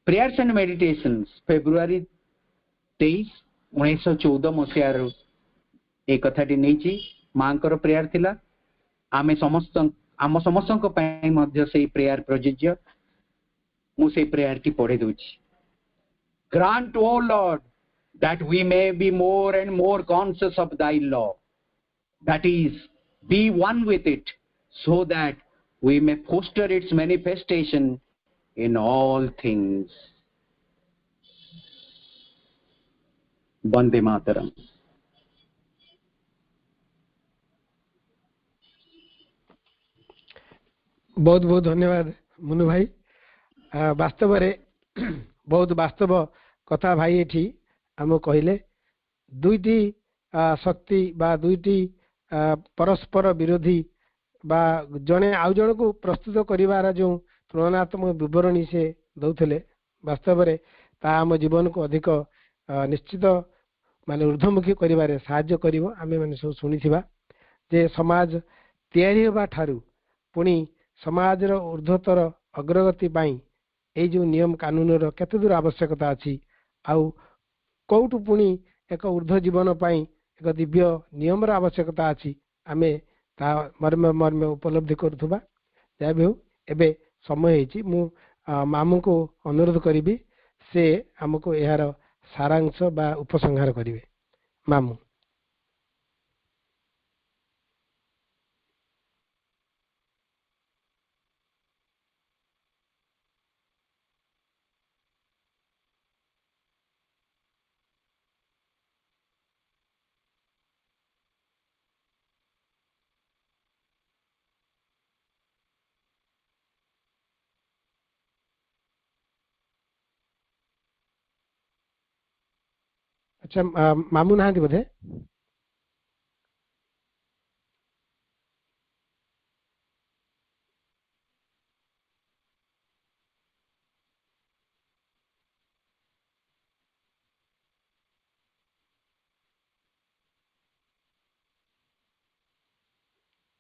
प्रेयर्स एंड मेडिटेशंस फेब्रुआरी 23 1914 मसीहार ए कथाटी नहीं मांकर प्रेयर थिला आमे समस्त आम समस्त से प्रेयर प्रযোज्य मु से प्रेयर टी पढ़े दूची grant O Lord that we may be more and more conscious of thy law, that is, be one with it, so that we may foster its manifestation in all things. Vande Mataram. बहुत बहुत धन्यवाद मुनु भाई वास्तव बहुत वास्तव कथा भाई एठी आम कहले दुईटी शक्ति बा दुईटी परस्पर विरोधी बा जने आउ जन को प्रस्तुत करिवार जो तुलनात्मक विवरणी से दौले वास्तव में ता आम जीवन को अधिक निश्चित माने ऊर्ध्वमुखी करिवारे साहाय्य करिवो आमे माने सब सुनिथिबा जे समाज तयारी होबा ठारू पुणी समाज रो ऊर्ध्वतर अग्रगति पाई ए जो नियम कानून रो केते दूर आवश्यकता अछि आउ कौटु पुणी एक ऊर्ध्व जीवन पाई एक दिव्य नियम रो आवश्यकता अछि आमे ता मर्म मर्म उपलब्धि करूथबा जा भी एबे समय हेछि मु मामू को अनुरोध करिबी से हमको यार सारांश बा उपसंहार करिवे मामू अच्छा मामू ना बोधे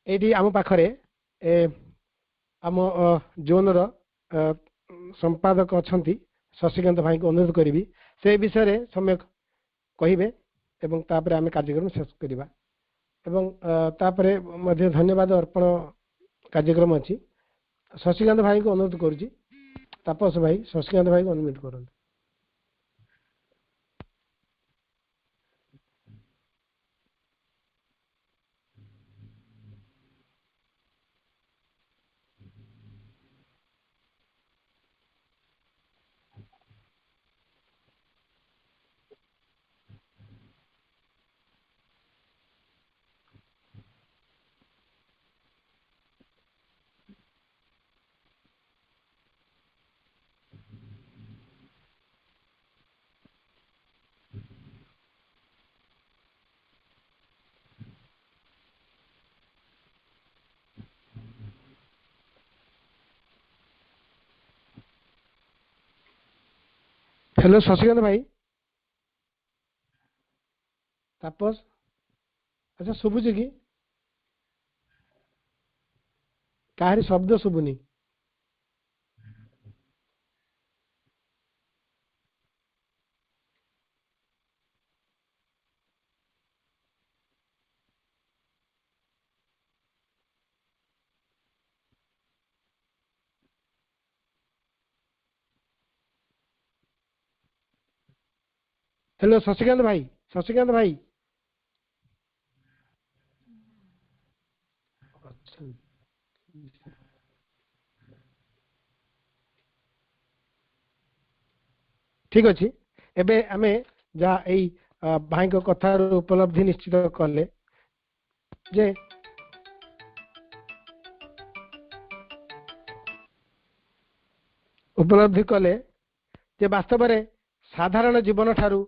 एटी आम पाखरे आम जोन रो संपादक अछंती शशिकांत भाई को अनुरोध करी से विषय समय कहिबे एवं तापरे आमे कार्यक्रम शेष करिबा एवं तापरे मध्ये धन्यवाद अर्पण कार्यक्रम अछि शशिकांत भाई को अनुरोध करूची तापस भाई शशिकांत भाई को अनुरोध करन हेलो शशिकांत भाई तापस अच्छा शुभुची कि काहरी शब्द शुभुनी हेलो शशिकांत भाई ठीक अच्छी एबे आमे जहाँ यही भाई को कथार उपलब्धि निश्चित कले जे उपलब्धि कले जे वास्तव में साधारण जीवन ठारू